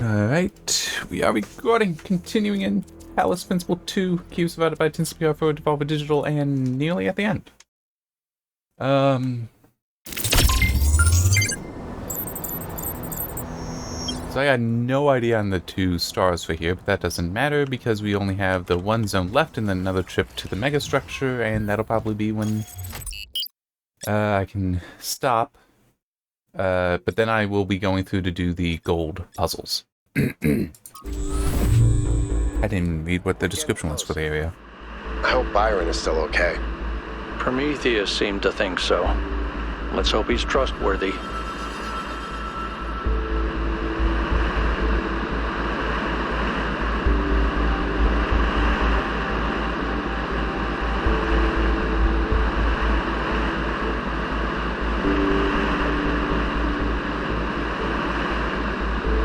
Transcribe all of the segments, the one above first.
Alright, we are recording, continuing in Talos Principle 2, Cubes provided by Tinsley PR for Devolver Digital, and nearly at the end. So I got no idea on the 2 stars for here, but that doesn't matter because we only have the 1 zone left and then another trip to the megastructure, and that'll probably be when I can stop. But then I will be going through to do the gold puzzles. I didn't read what the description was for the area. I hope Byron is still okay. Prometheus seemed to think so. Let's hope he's trustworthy.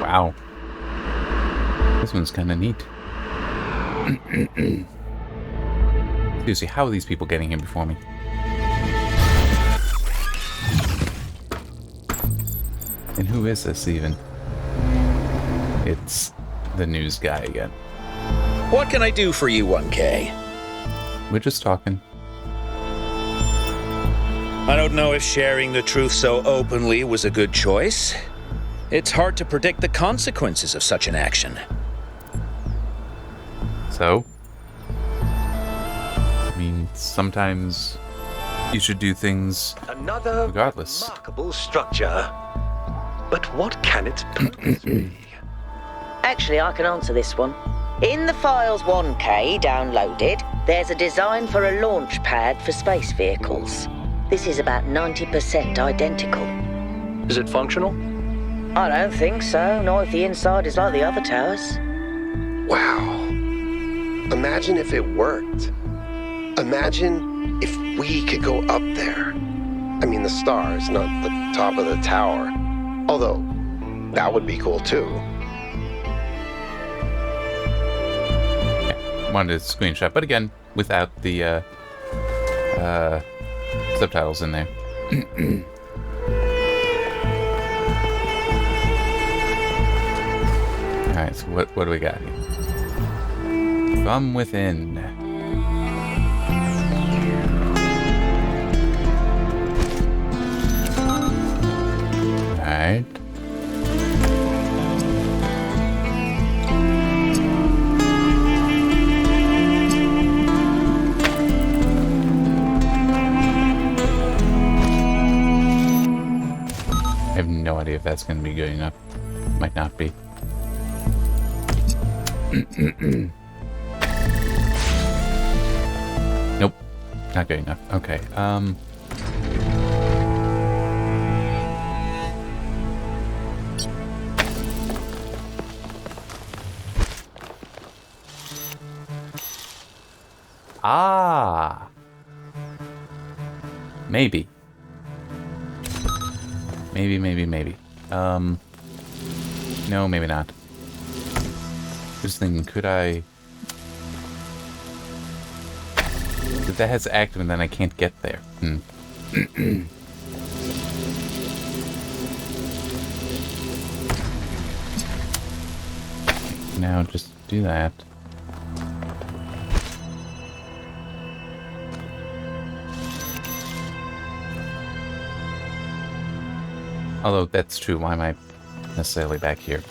Wow. This one's kind of neat. Seriously, how are these people getting here before me? And who is this even? It's the news guy again. What can I do for you, 1K? We're just talking. I don't know if sharing the truth so openly was a good choice. It's hard to predict the consequences of such an action. So? I mean, sometimes you should do things Another regardless. remarkable structure. But what can its purpose be? Actually, I can answer this one. In the files 1K downloaded, there's a design for a launch pad for space vehicles. This is about 90% identical. Is it functional? I don't think so, not if the inside is like the other towers. Wow. Imagine if it worked. Imagine if we could go up there. I mean, the stars, not the top of the tower. Although, that would be cool too. Yeah, wanted to screenshot, but again, without the subtitles in there. Alright, so what do we got here? From within. Alright. I have no idea if that's going to be good enough. Might not be. Nope. Not good enough. Okay, Ah! Maybe. Maybe. No, maybe not. Just thinking, could I... If that has active and then I can't get there. Now just do that. Although that's true, why am I necessarily back here?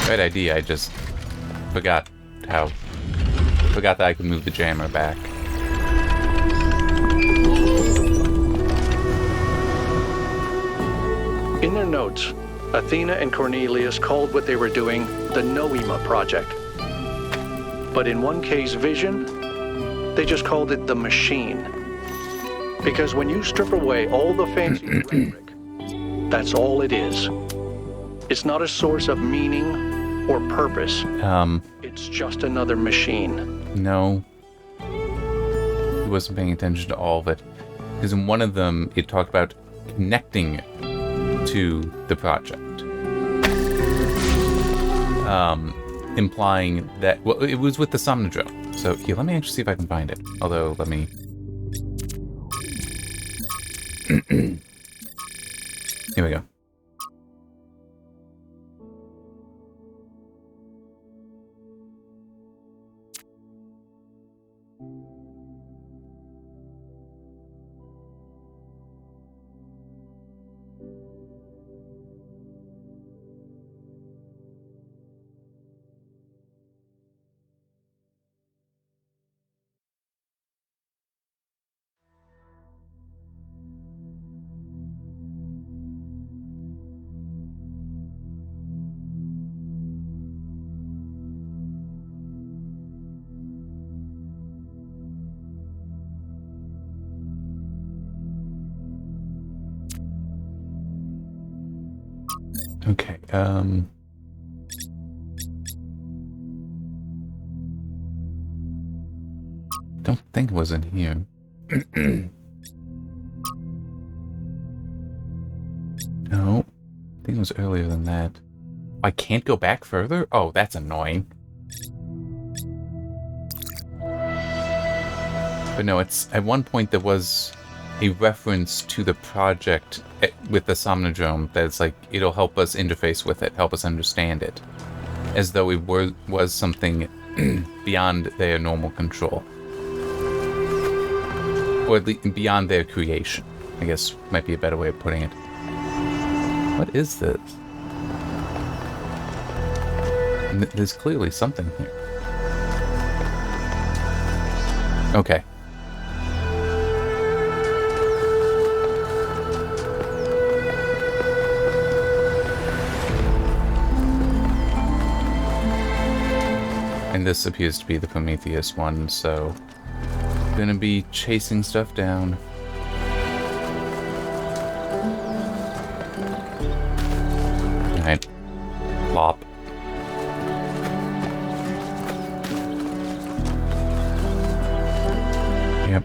Right idea, I just forgot that I could move the jammer back. In their notes, Athena and Cornelius called what they were doing the Noema Project. But in 1K's vision, they just called it the Machine. Because when you strip away all the fancy rhetoric, that's all it is. It's not a source of meaning or purpose. It's just another machine. No. He wasn't paying attention to all of it. Because in one of them, it talked about connecting to the project. implying that... Well, it was with the Somnodrome. So, here, let me actually see if I can find it. Although, let me... Here we go. Okay, don't think it was in here. No, I think it was earlier than that. I can't go back further? Oh, that's annoying. But no, it's at one point there was a reference to the project with the Somnodrome that's like, it'll help us interface with it, help us understand it. As though it was something beyond their normal control. Or at least beyond their creation, I guess might be a better way of putting it. What is this? There's clearly something here. Okay. And this appears to be the Prometheus one, so... Gonna be chasing stuff down. Alright. Plop. Yep.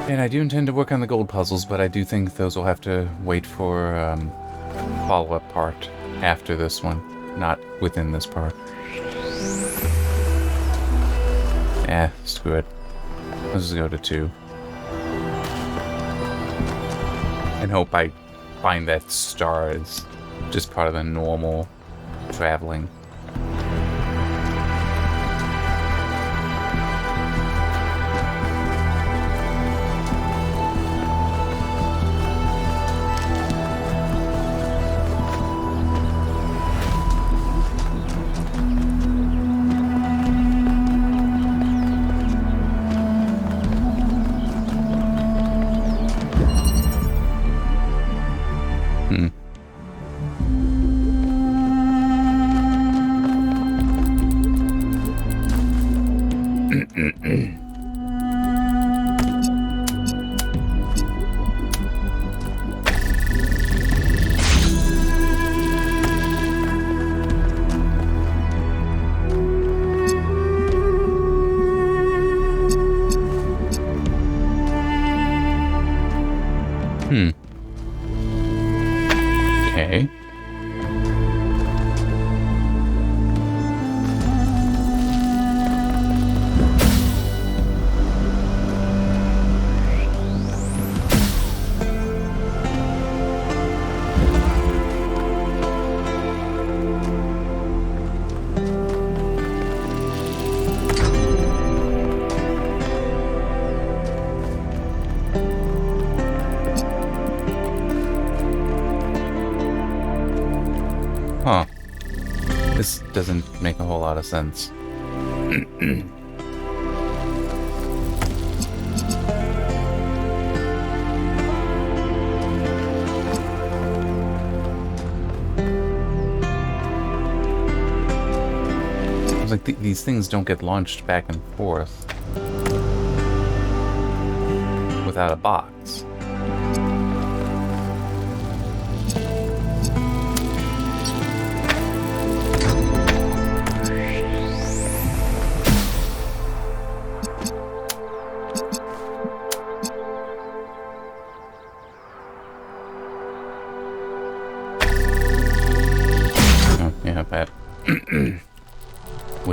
And I do intend to work on the gold puzzles, but I do think those will have to wait for follow-up part after this one, not within this part. Screw it. Let's just go to 2. And hope I find that star is just part of the normal traveling. Okay. Huh. This doesn't make a whole lot of sense. It's like these things don't get launched back and forth without a box.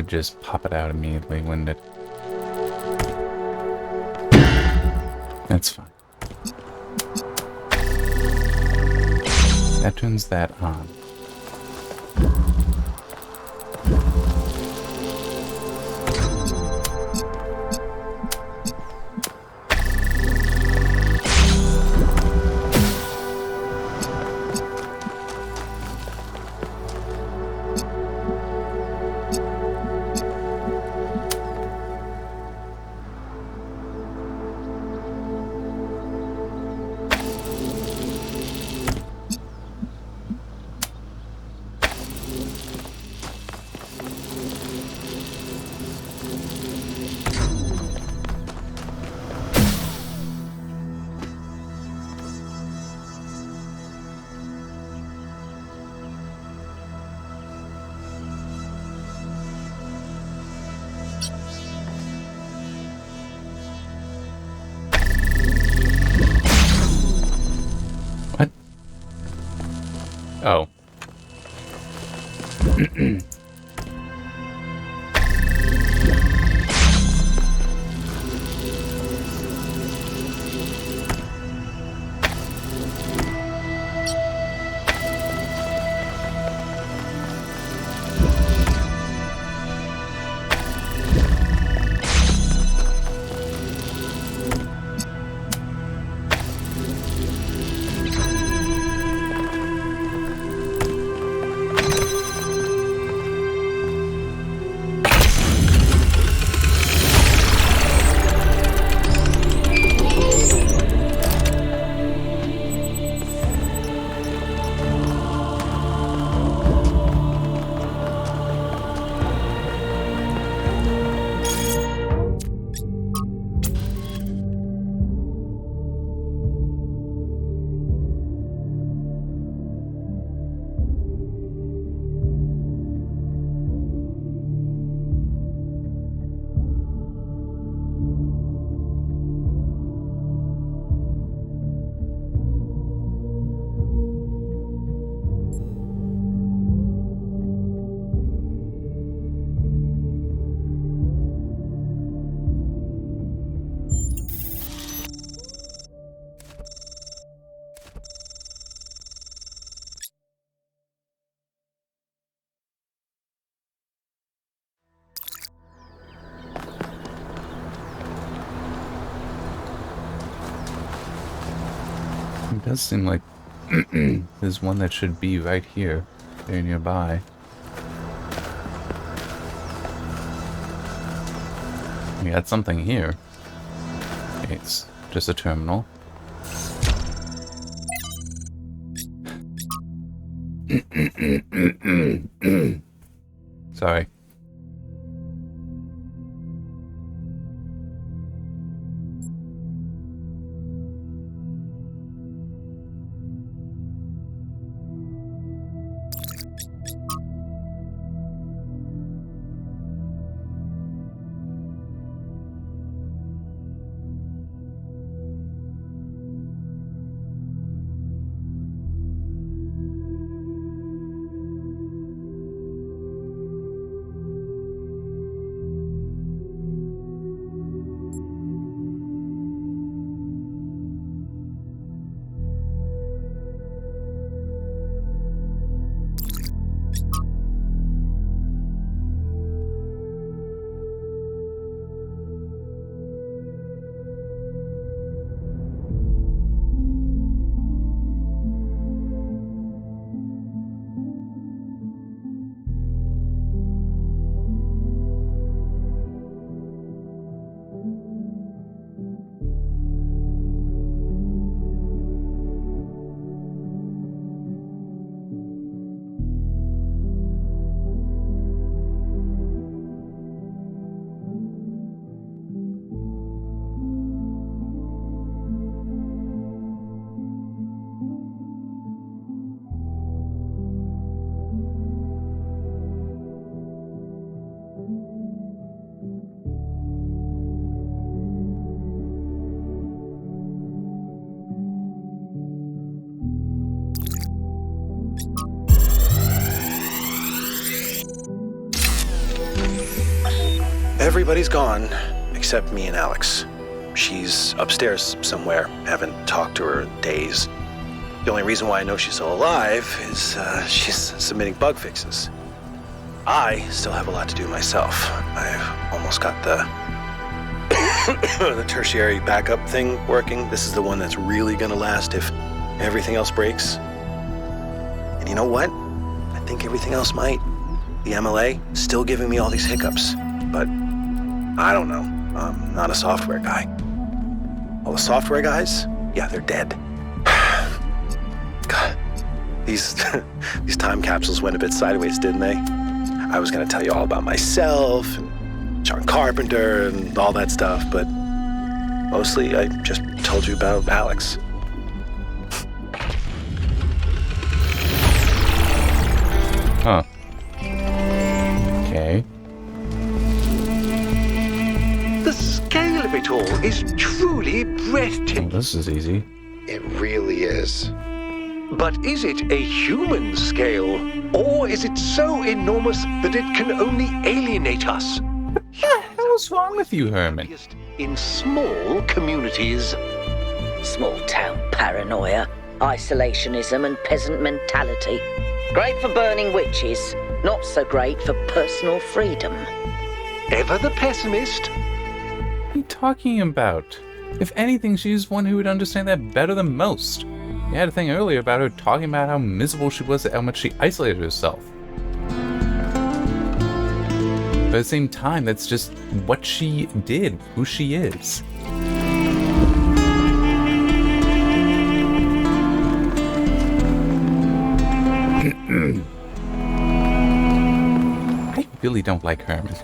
would just pop it out immediately, wouldn't it? That's fine. That turns that on. What? Oh. It does seem like there's one that should be right here, very nearby. We got something here. Okay, it's just a terminal. Sorry. Everybody's gone, except me and Alex. She's upstairs somewhere. Haven't talked to her in days. The only reason why I know she's still alive is she's submitting bug fixes. I still have a lot to do myself. I've almost got the the tertiary backup thing working. This is the one that's really gonna last if everything else breaks. And you know what? I think everything else might. The MLA is still giving me all these hiccups, but I don't know. I'm not a software guy. All the software guys, yeah, they're dead. God, these time capsules went a bit sideways, didn't they? I was gonna tell you all about myself, and John Carpenter, and all that stuff, but mostly I just told you about Alex. Huh. Okay. The scale of it all is truly Oh, breathtaking. this is easy. It really is. But is it a human scale, or is it so enormous that it can only alienate us? What's wrong with you, Herman? In small communities. Small town paranoia, isolationism, and peasant mentality. Great for burning witches, not so great for personal freedom. Ever the pessimist? What are you talking about? If anything, she's one who would understand that better than most. You had a thing earlier about her talking about how miserable she was and how much she isolated herself. But at the same time, that's just what she did, who she is. I really don't like Herman.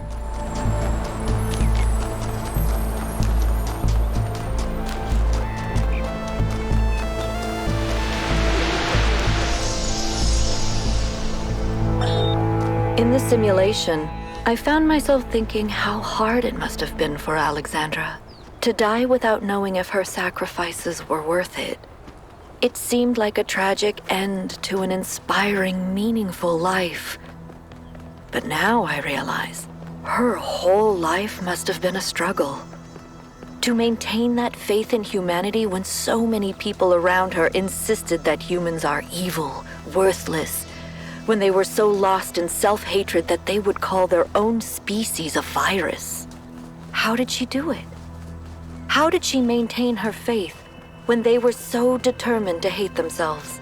In the simulation, I found myself thinking how hard it must have been for Alexandra to die without knowing if her sacrifices were worth it. It seemed like a tragic end to an inspiring, meaningful life. But now I realize her whole life must have been a struggle. To maintain that faith in humanity when so many people around her insisted that humans are evil, worthless, when they were so lost in self-hatred that they would call their own species a virus. How did she do it? How did she maintain her faith when they were so determined to hate themselves?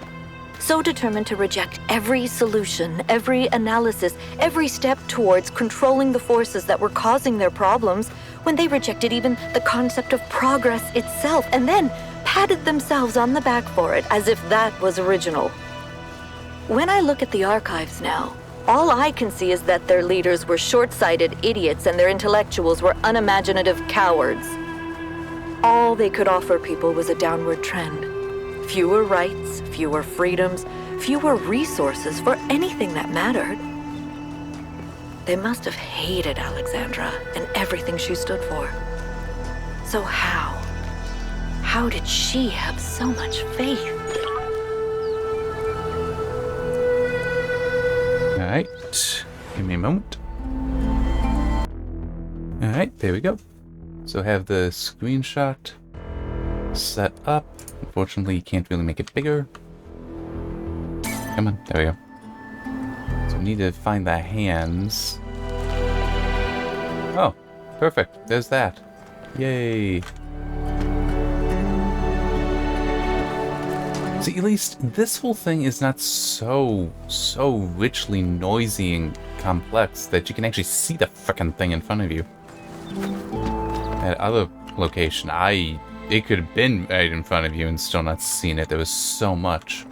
So determined to reject every solution, every analysis, every step towards controlling the forces that were causing their problems, when they rejected even the concept of progress itself, and then patted themselves on the back for it as if that was original. When I look at the archives now, all I can see is that their leaders were short-sighted idiots and their intellectuals were unimaginative cowards. All they could offer people was a downward trend. Fewer rights, fewer freedoms, fewer resources for anything that mattered. They must have hated Alexandra and everything she stood for. So how did she have so much faith? Alright, give me a moment. Alright, there we go. So I have the screenshot set up. Unfortunately, you can't really make it bigger. Come on, there we go. So we need to find the hands. Oh, perfect. There's that. Yay. See, at least this whole thing is not so richly noisy and complex that you can actually see the frickin' thing in front of you. That other location, it could have been right in front of you and still not seen it. There was so much.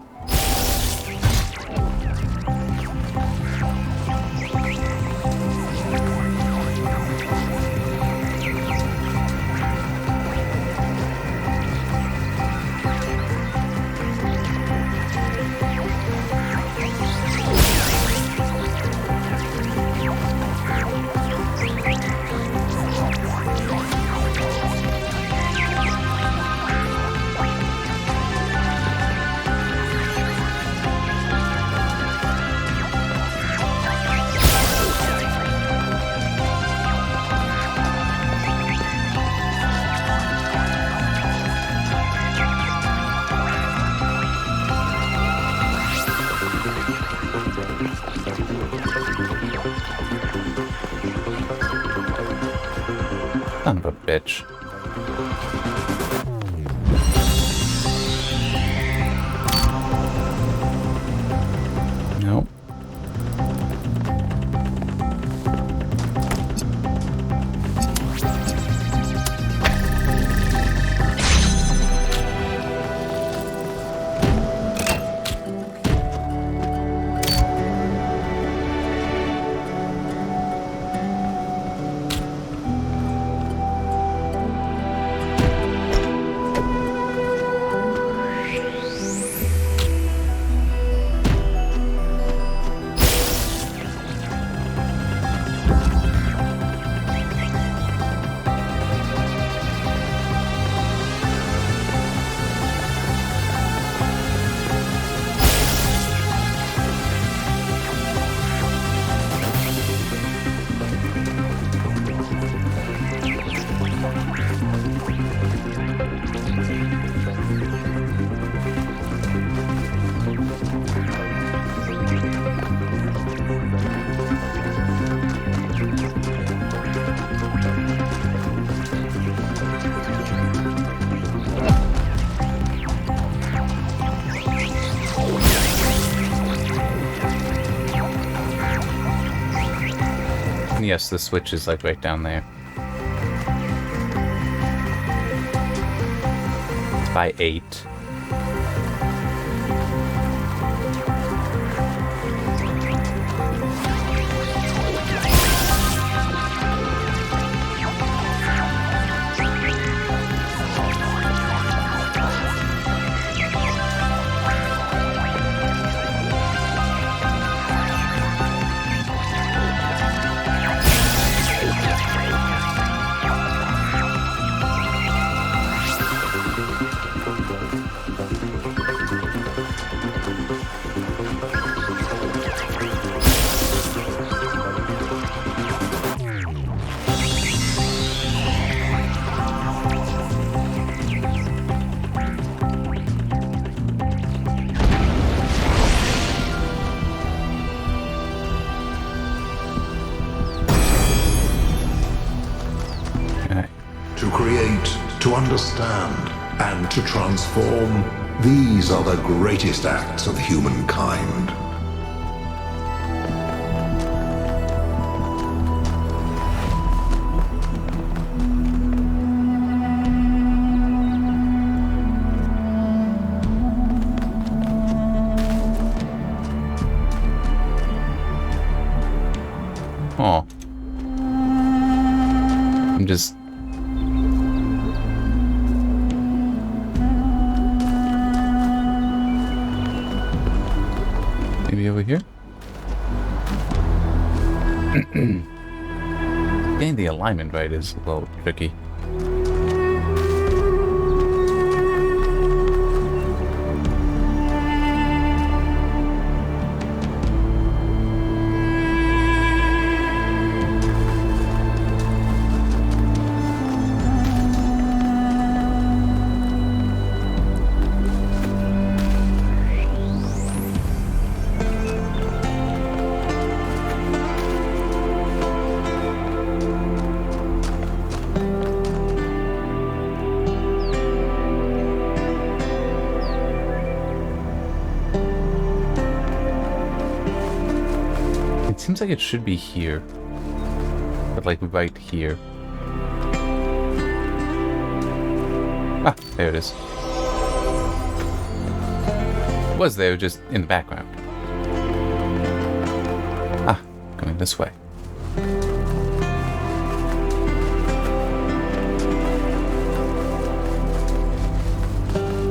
bitch. Nope. Yes, the switch is like right down there. It's by 8. To create, to understand, and to transform, these are the greatest acts of humankind. Oh. I'm just... Maybe over here? Getting the alignment right is a little tricky. Seems like it should be here. But like right here. Ah, there it is. It was there, just in the background. Ah, going this way.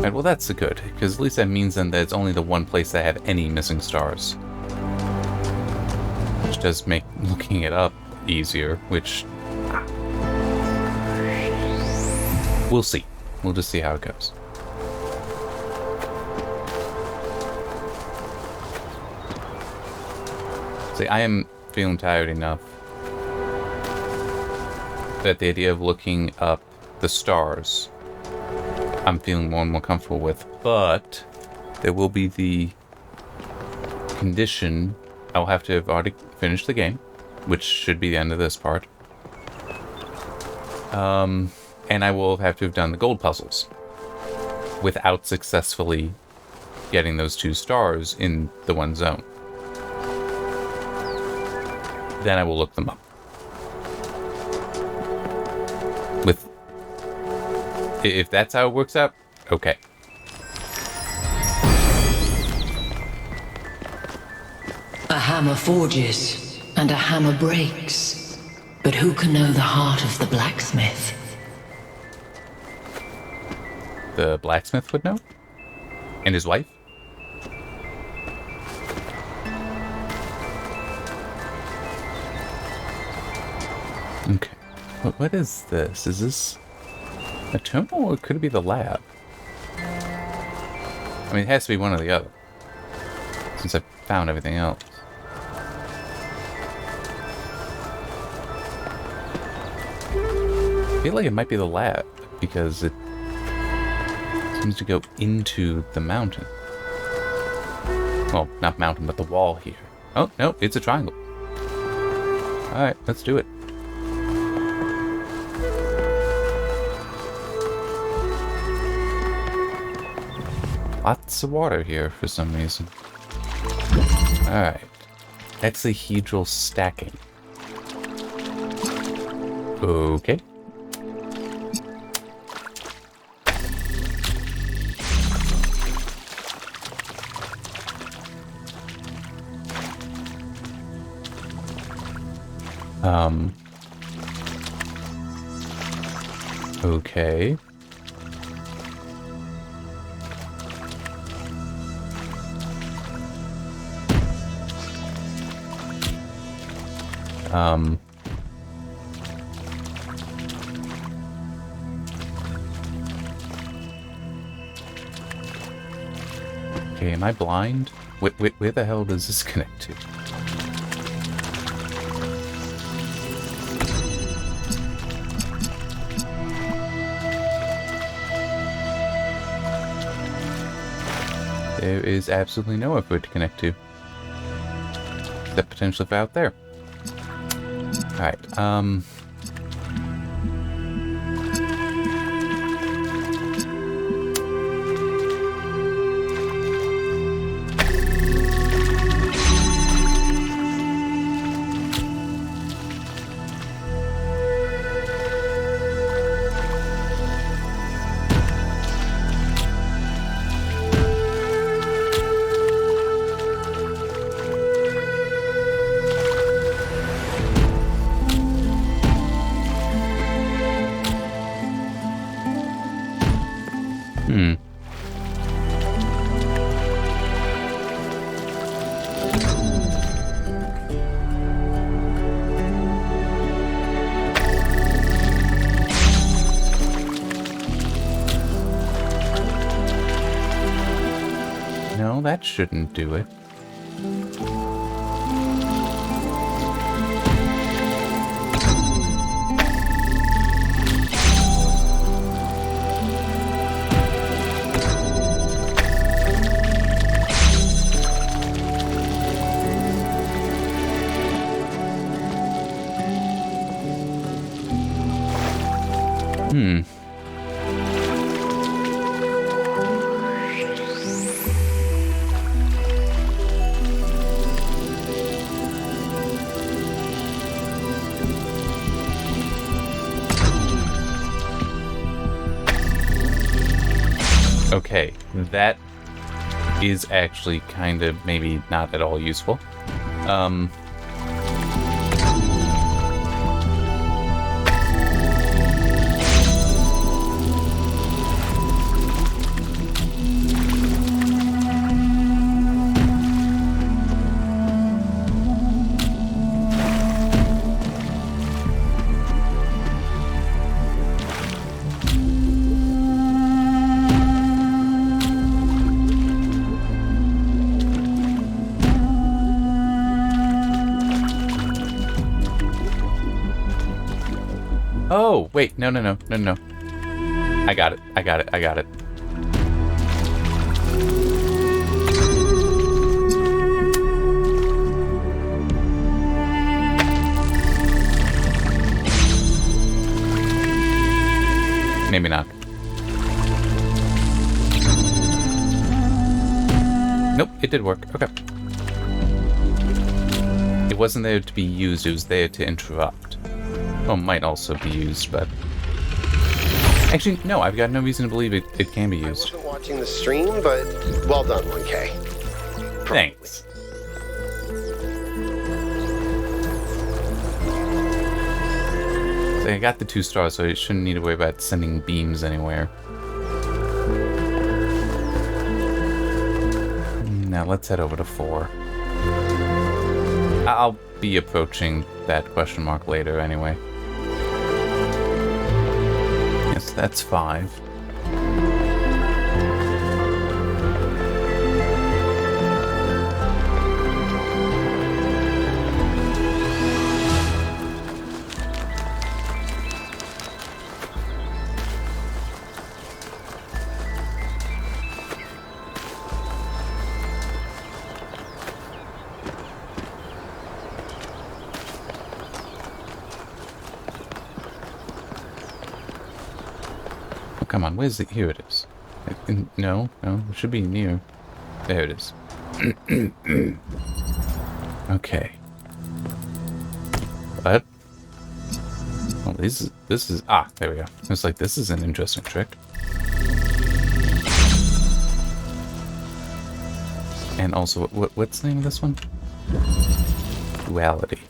Right, well that's good, because at least that means then that it's only the one place that have any missing stars. Which does make looking it up easier, which... we'll see. We'll just see how it goes. See, I am feeling tired enough that the idea of looking up the stars I'm feeling more and more comfortable with, but there will be the condition I'll have to have already finished the game, which should be the end of this part. And I will have to have done the gold puzzles without successfully getting those 2 stars in the one zone. Then I will look them up. If that's how it works out, okay. A hammer forges, and a hammer breaks. But who can know the heart of the blacksmith? The blacksmith would know? And his wife? Okay. What is this? Is this a terminal, or could it be the lab? I mean, it has to be one or the other, since I've found everything else. I feel like it might be the lab, because it seems to go into the mountain. Well, not mountain, but the wall here. Oh, no, it's a triangle. Alright, let's do it. Lots of water here for some reason. Alright. Hexahedral stacking. Okay. Okay. Okay, am I blind? Where the hell does this connect to? There is absolutely nowhere for it to connect to. Except potentially for out there. Alright, no, that shouldn't do it. Okay, that is actually kind of maybe not at all useful. Oh, wait, no. I got it. Maybe not. Nope, it did work. Okay. It wasn't there to be used, it was there to interrupt. Oh, might also be used, but... Actually, no, I've got no reason to believe it can be used. I wasn't watching the stream, but well done, 1K. Thanks. So I got the 2 stars, so I shouldn't need to worry about sending beams anywhere. Now let's head over to 4. I'll be approaching that question mark later anyway. Yes, that's 5. Come on, where's it? Here it is. No, it should be near. There it is. Okay. What? Well, this is... Ah, there we go. It's like, this is an interesting trick. And also, what's the name of this one? Duality.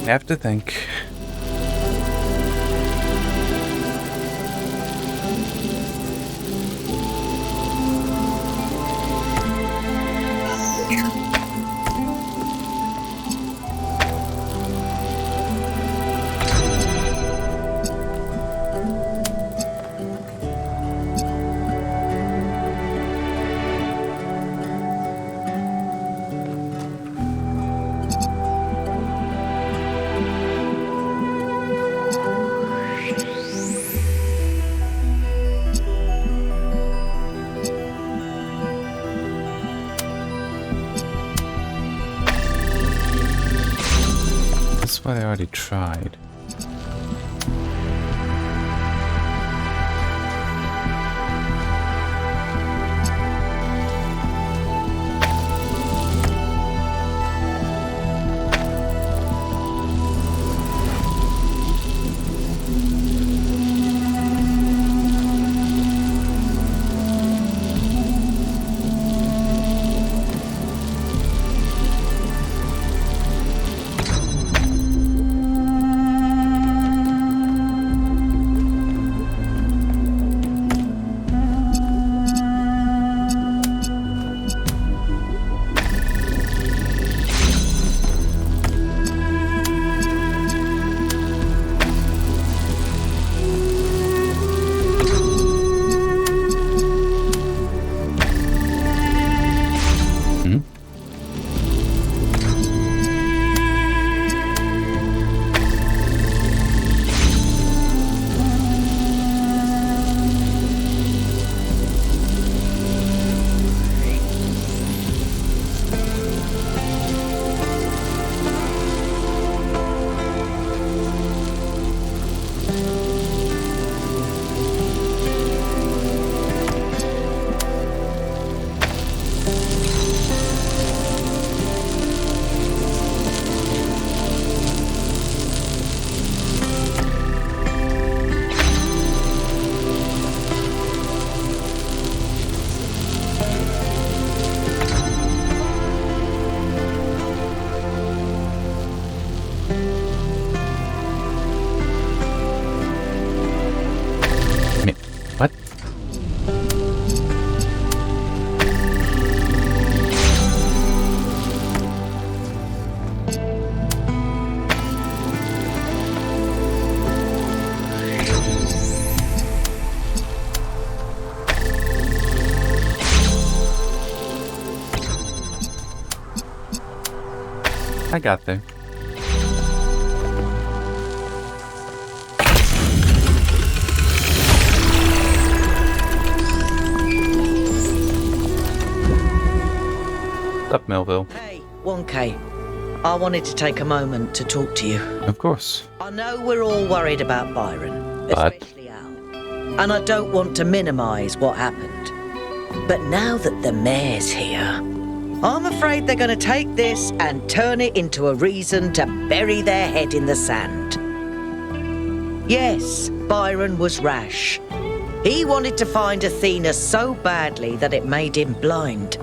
Have to think. That's what I already tried. I got there. What's up, Melville? Hey, 1K. I wanted to take a moment to talk to you. Of course. I know we're all worried about Byron, But? especially Al. And I don't want to minimise what happened. But now that the mayor's here, I'm afraid they're going to take this and turn it into a reason to bury their head in the sand. Yes, Byron was rash. He wanted to find Athena so badly that it made him blind.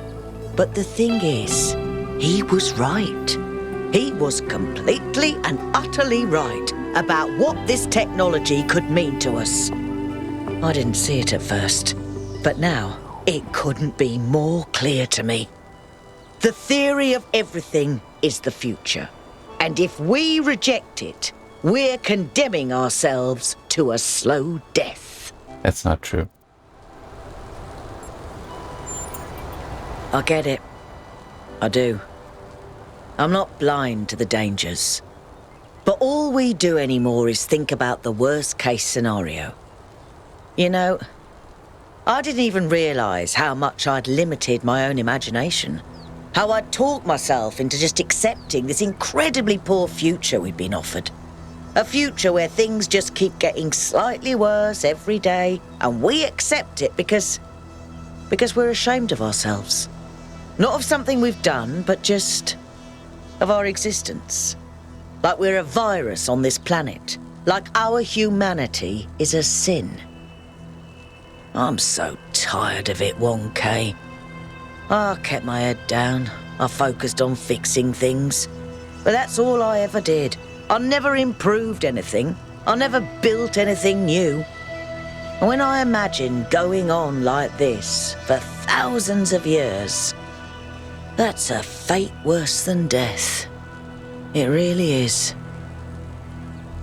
But the thing is, he was right. He was completely and utterly right about what this technology could mean to us. I didn't see it at first, but now it couldn't be more clear to me. The theory of everything is the future. And if we reject it, we're condemning ourselves to a slow death. That's not true. I get it. I do. I'm not blind to the dangers. But all we do anymore is think about the worst case scenario. You know, I didn't even realise how much I'd limited my own imagination. How I'd talked myself into just accepting this incredibly poor future we'd been offered. A future where things just keep getting slightly worse every day, and we accept it because we're ashamed of ourselves. Not of something we've done, but just of our existence. Like we're a virus on this planet. Like our humanity is a sin. I'm so tired of it, 1K. I kept my head down. I focused on fixing things. But that's all I ever did. I never improved anything. I never built anything new. And when I imagine going on like this for thousands of years, that's a fate worse than death. It really is.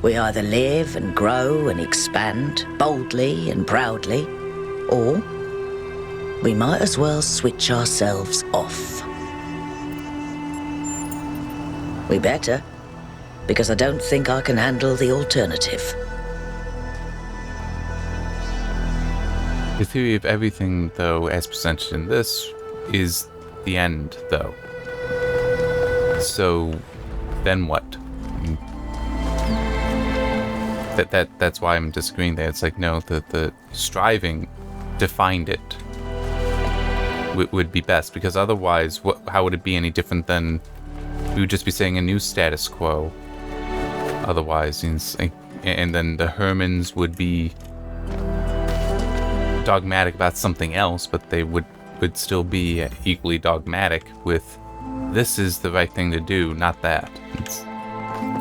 We either live and grow and expand boldly and proudly, or we might as well switch ourselves off. We better, because I don't think I can handle the alternative. The theory of everything, though, as presented in this, is the end, though. So, then what? That's why I'm disagreeing there. It's like, no, the striving to find it would be best, because otherwise, how would it be any different than we would just be saying a new status quo? Otherwise, and then the Hermans would be dogmatic about something else, but they would still be equally dogmatic with this is the right thing to do, not that.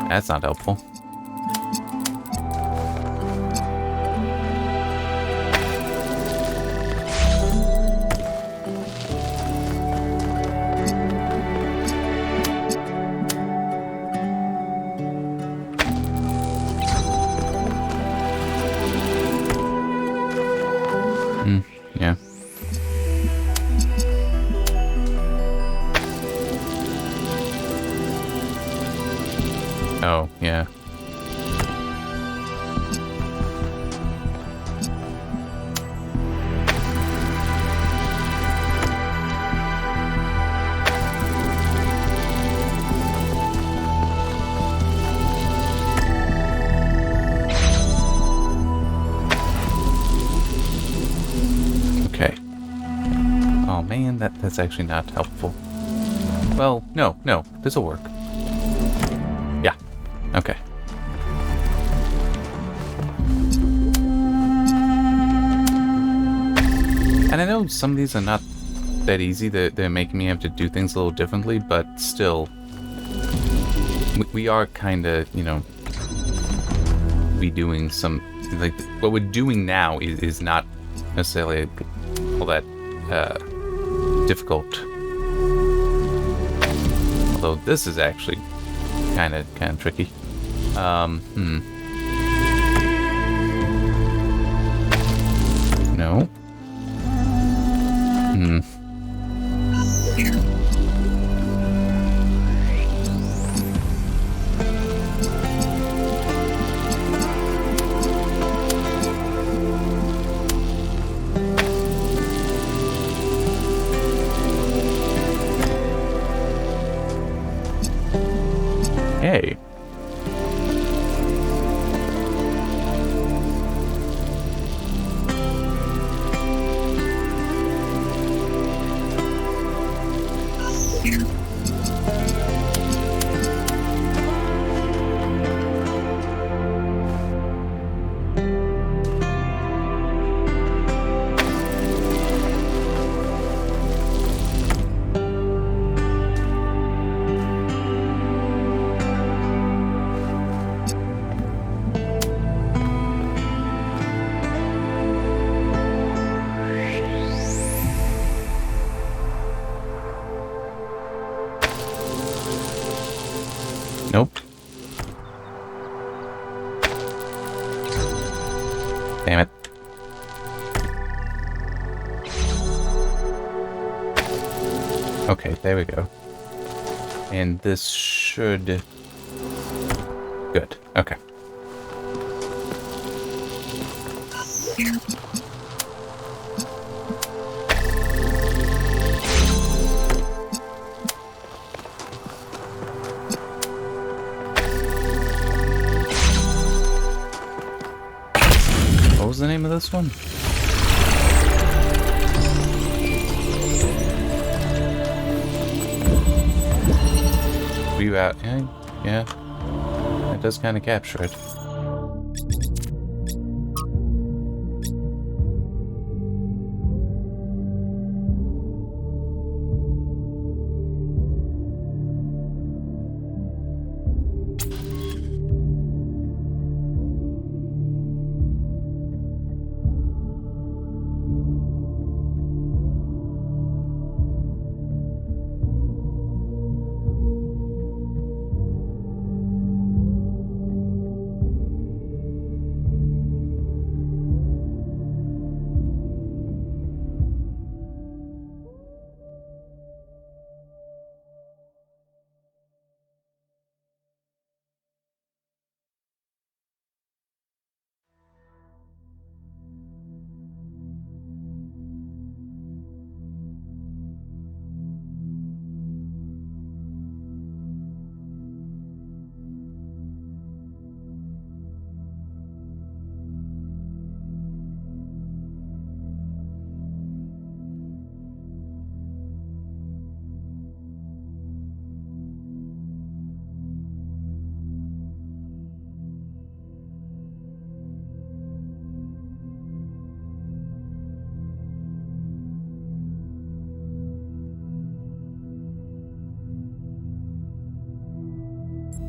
That's not helpful. Yeah. Oh, yeah. Okay. Oh man, that's actually not helpful. Well, no, this'll work. Yeah. Okay. And I know some of these are not that easy. They're making me have to do things a little differently, but still, we are kind of, redoing some, like, what we're doing now is not necessarily all that difficult. Although this is actually kind of tricky. No. Hey. Nope. Damn it. Okay, there we go. And this should... Good. Okay. What was the name of this one? Were you out? Yeah, yeah. That does kind of capture it.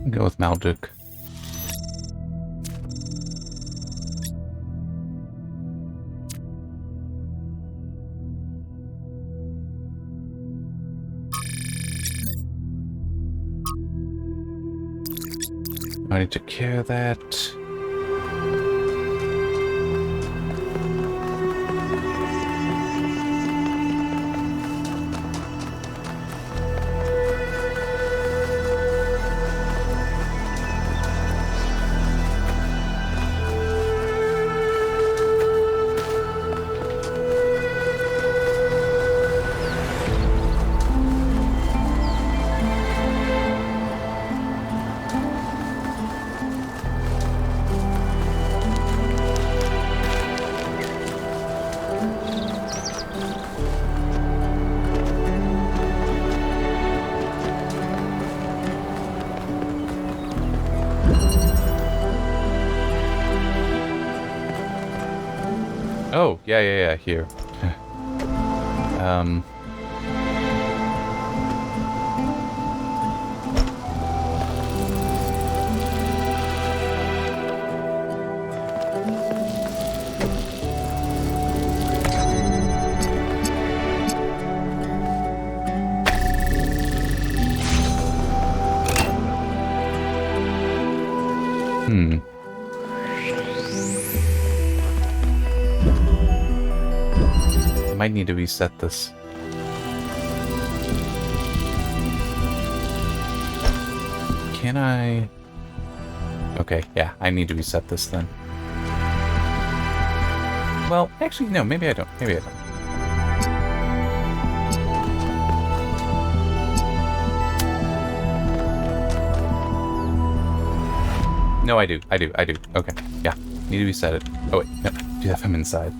Go with Malduk. Already took care of that. Oh, yeah, here. Might need to reset this. Can I? Okay, yeah, I need to reset this then. Well, actually, no, maybe I don't. Maybe I don't. No, I do. Okay, yeah. Need to reset it. Oh, wait. No, do that from inside.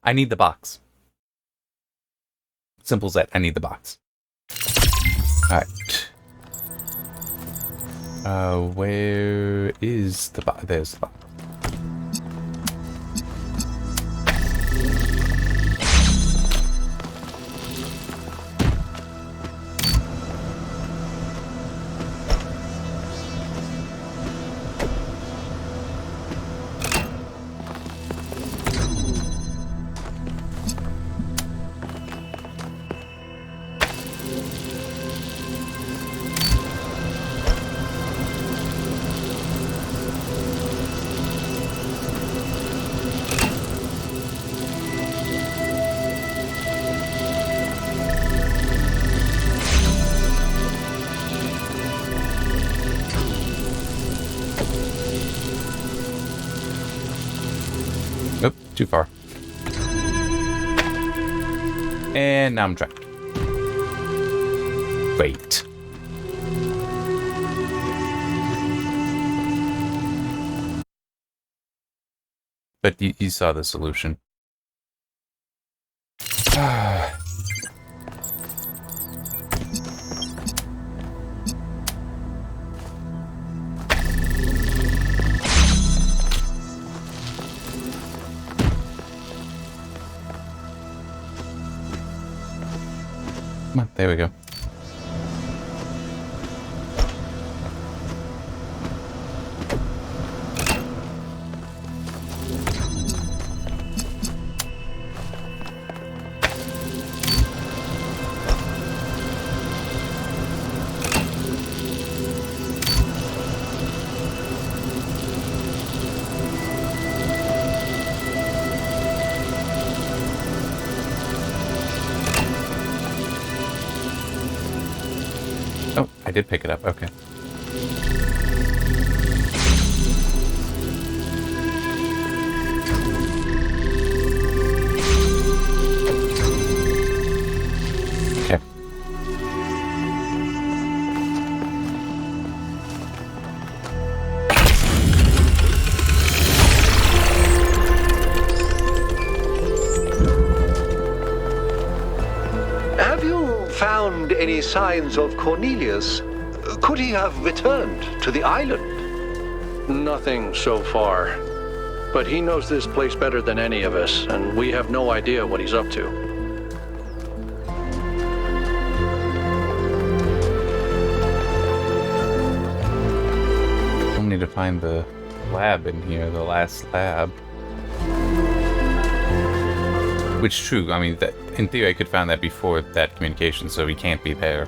I need the box. Simple as that. I need the box. Alright. Where is the box? There's the box. Nope, too far. And now I'm trapped. Wait. But you saw the solution. Come on, there we go. Oh, I did pick it up. Okay. Okay. Have you found any signs of Cornelius? Could he have returned to the island? Nothing so far. But he knows this place better than any of us, and we have no idea what he's up to. I'll need to find the lab in here, the last lab. Which, true, I mean, that in theory I could find that before that communication, so he can't be there.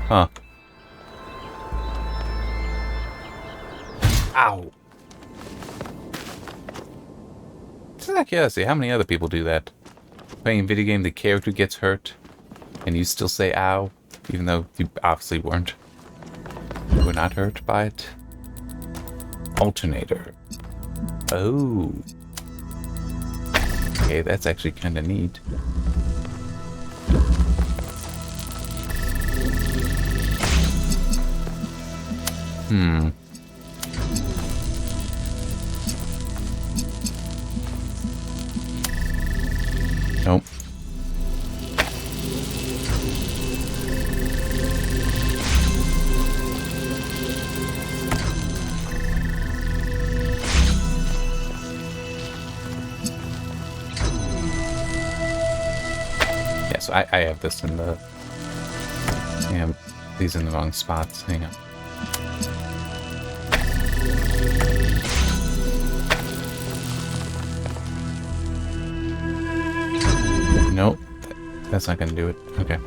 Huh. Ow! Just out of curiosity, how many other people do that? Playing a video game, the character gets hurt, and you still say ow, even though you obviously weren't. You were not hurt by it. Alternator. Oh. Okay, that's actually kind of neat. Nope. Yeah, so I have this in the... Yeah, these in the wrong spots. Hang on. Nope. That's not gonna do it. Okay.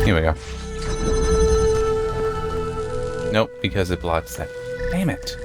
Here we go. Nope, because it blocks that. Damn it.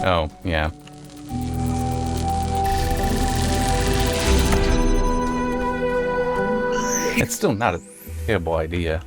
Oh, yeah. It's still not a terrible idea.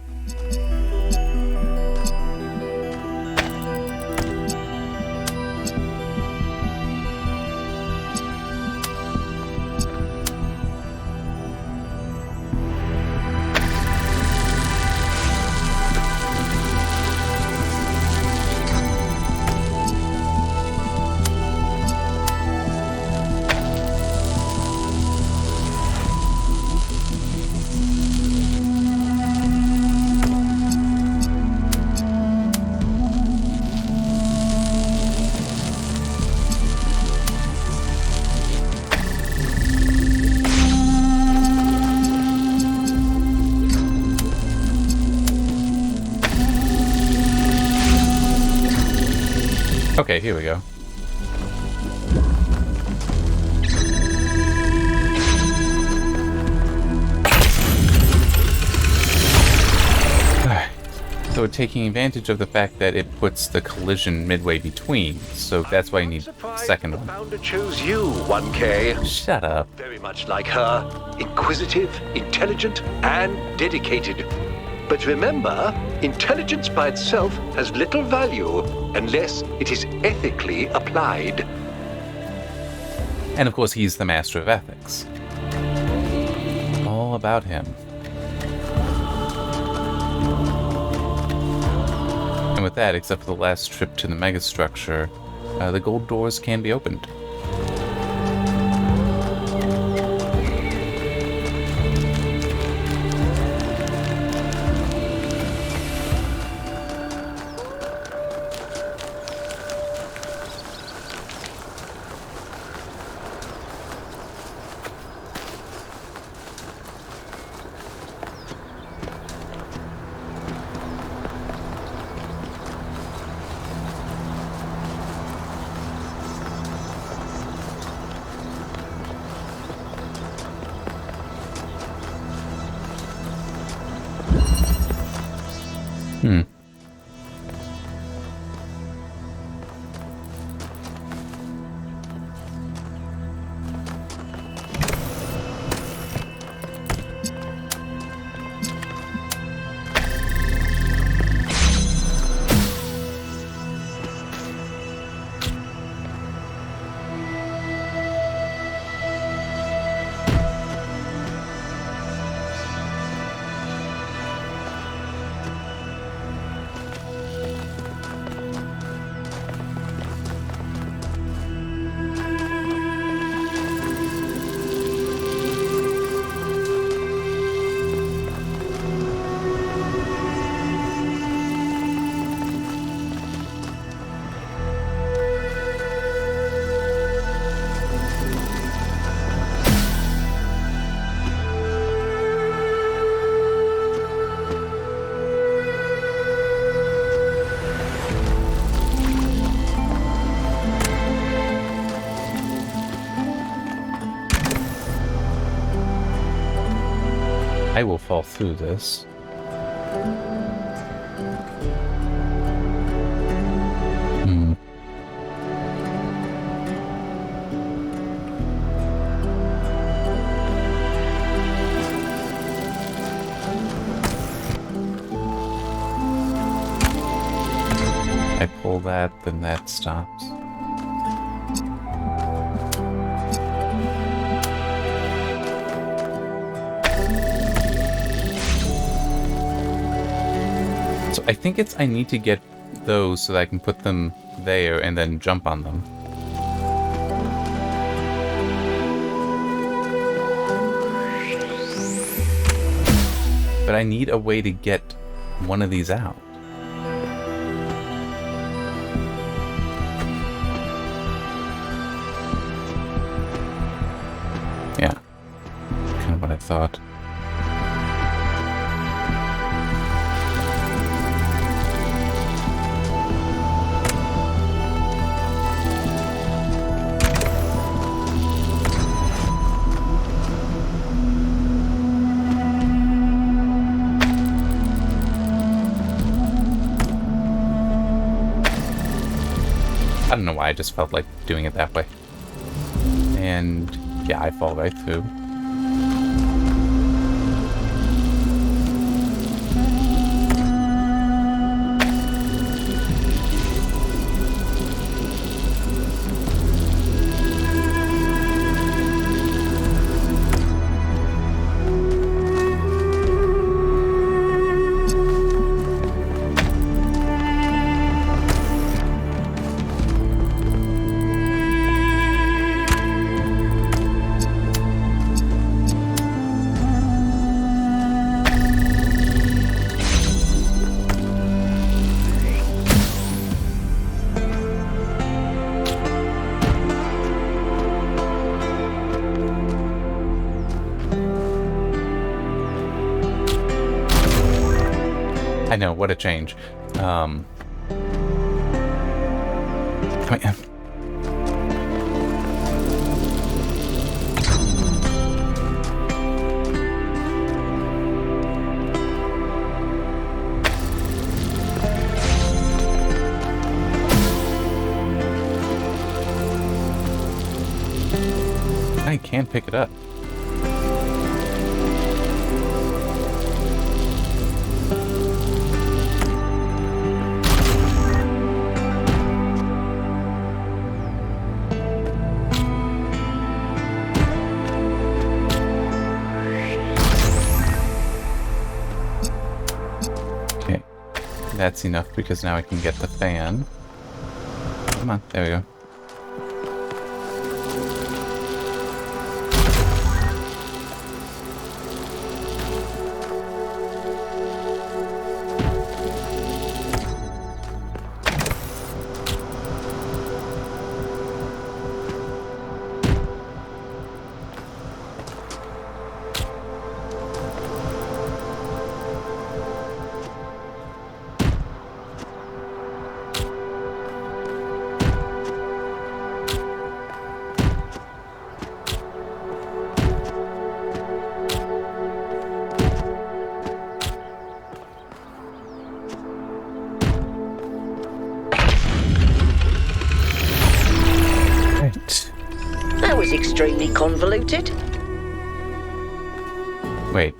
Okay, here we go. So taking advantage of the fact that it puts the collision midway between, so that's why you need the second one. Founder chose you, 1K. Shut up. Very much like her, inquisitive, intelligent, and dedicated. But remember, intelligence by itself has little value unless it is ethically applied. And of course, he's the master of ethics. All about him. And with that, except for the last trip to the megastructure, the gold doors can be opened. I will fall through this. I pull that, then that stops. So I think I need to get those so that I can put them there and then jump on them. But I need a way to get one of these out. Yeah, kind of what I thought. I don't know why, I just felt like doing it that way. And yeah, I fall right through. I know, what a change. Come on. I can't pick it up. Okay, that's enough because now I can get the fan. Come on, there we go. That was extremely convoluted. Wait,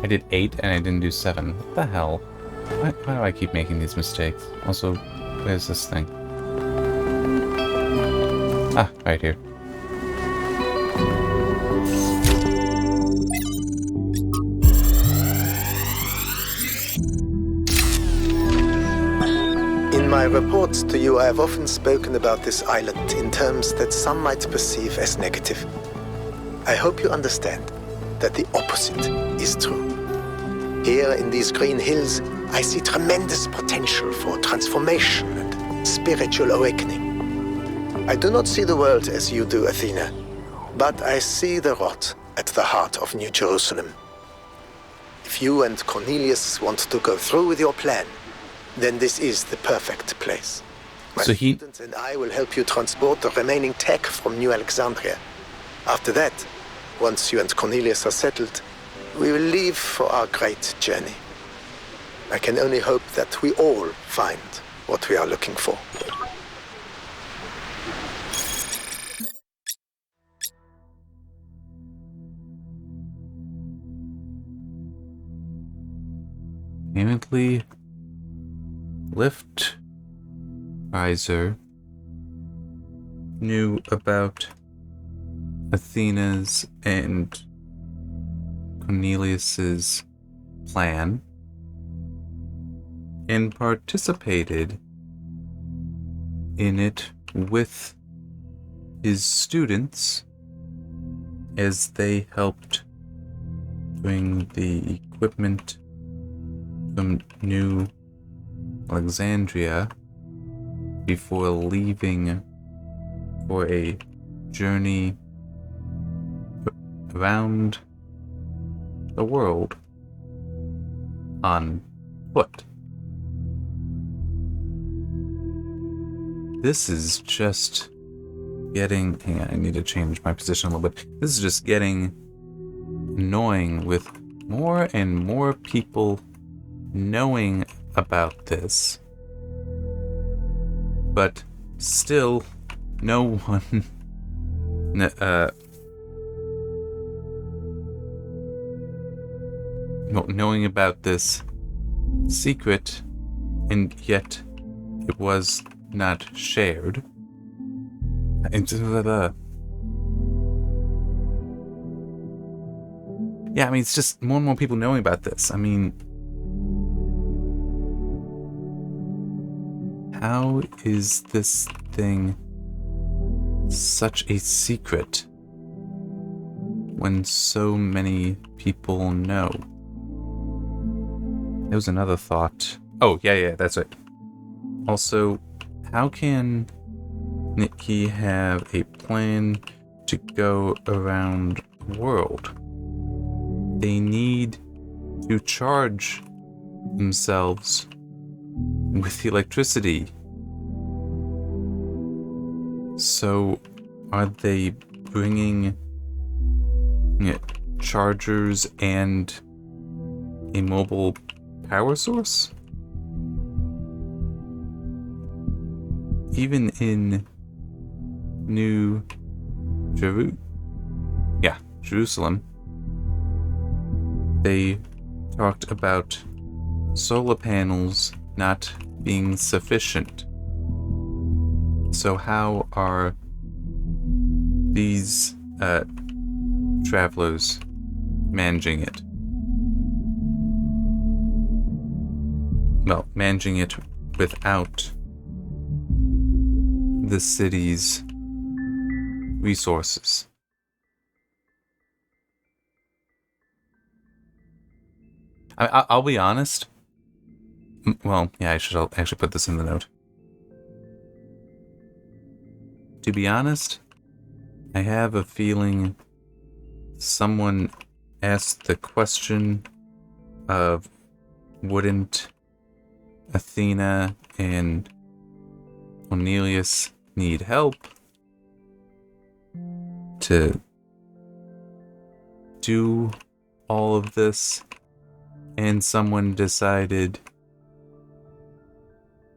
I did 8 and I didn't do 7. What the hell? Why do I keep making these mistakes? Also, where's this thing? Ah, right here. In my reports to you, I have often spoken about this island in terms that some might perceive as negative. I hope you understand that the opposite is true. Here in these green hills, I see tremendous potential for transformation and spiritual awakening. I do not see the world as you do, Athena, but I see the rot at the heart of New Jerusalem. If you and Cornelius want to go through with your plan, then this is the perfect place. My students and I will help you transport the remaining tech from New Alexandria. After that, once you and Cornelius are settled, we will leave for our great journey. I can only hope that we all find what we are looking for. Apparently, Lift Riser knew about Athena's and Cornelius's plan and participated in it with his students as they helped bring the equipment from New Alexandria before leaving for a journey around the world on foot. This is just getting... Hang on, I need to change my position a little bit. This is just getting annoying with more and more people knowing about this, but still, no one... knowing about this secret, and yet it was not shared. Yeah, I mean, it's just more and more people knowing about this. I mean, how is this thing such a secret when so many people know? There was another thought. Oh, yeah, that's right. Also, how can Nikki have a plan to go around the world? They need to charge themselves with electricity. So, are they bringing chargers and a mobile power source? Even in New Jerusalem, they talked about solar panels not being sufficient. So how are these travelers managing it? Well, managing it without the city's resources. I'll be honest. Well, yeah, I should actually put this in the note. To be honest, I have a feeling someone asked the question of, wouldn't Athena and Cornelius need help to do all of this? And someone decided,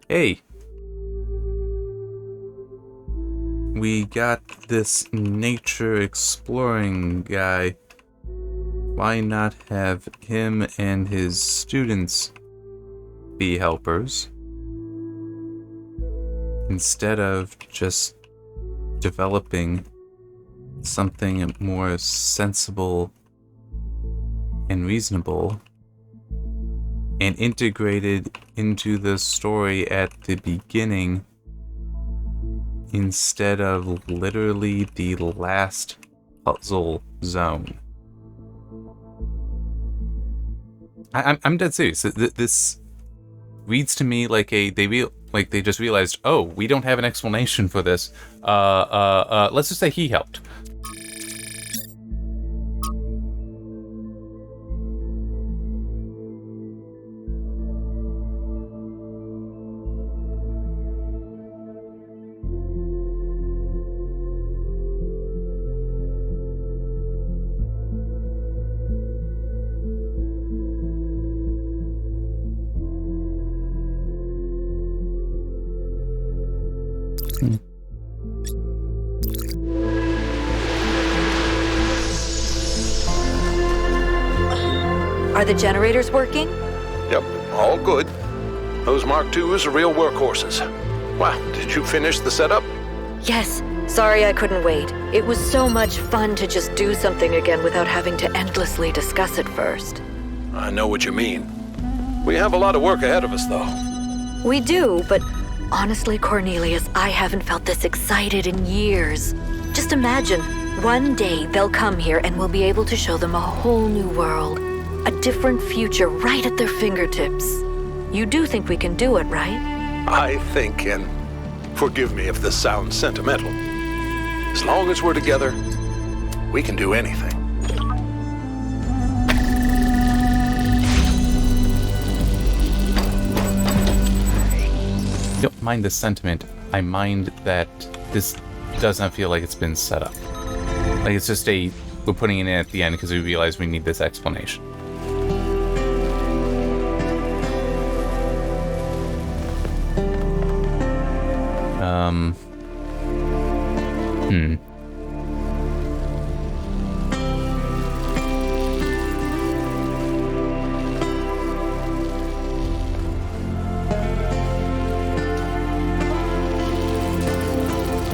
hey, we got this nature exploring guy. Why not have him and his students be helpers instead of just developing something more sensible and reasonable and integrated into the story at the beginning instead of literally the last puzzle zone. I'm dead serious. This reads to me like they just realized, oh, we don't have an explanation for this. Let's just say he helped. Are the generators working? Yep, all good. Those Mark IIs are real workhorses. Wow, did you finish the setup? Yes. Sorry I couldn't wait. It was so much fun to just do something again without having to endlessly discuss it first. I know what you mean. We have a lot of work ahead of us, though. We do, but honestly, Cornelius, I haven't felt this excited in years. Just imagine, one day they'll come here and we'll be able to show them a whole new world. A different future right at their fingertips. You do think we can do it, right? I think, and forgive me if this sounds sentimental, as long as we're together, we can do anything. Don't mind the sentiment. I mind that this does not feel like it's been set up. Like it's just we're putting it in at the end because we realize we need this explanation.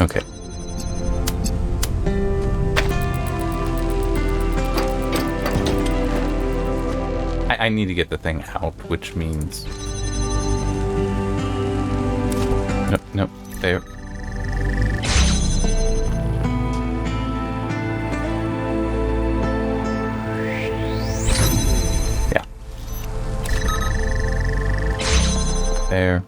Okay. I need to get the thing out, which means... Nope, nope, there. Yeah. There.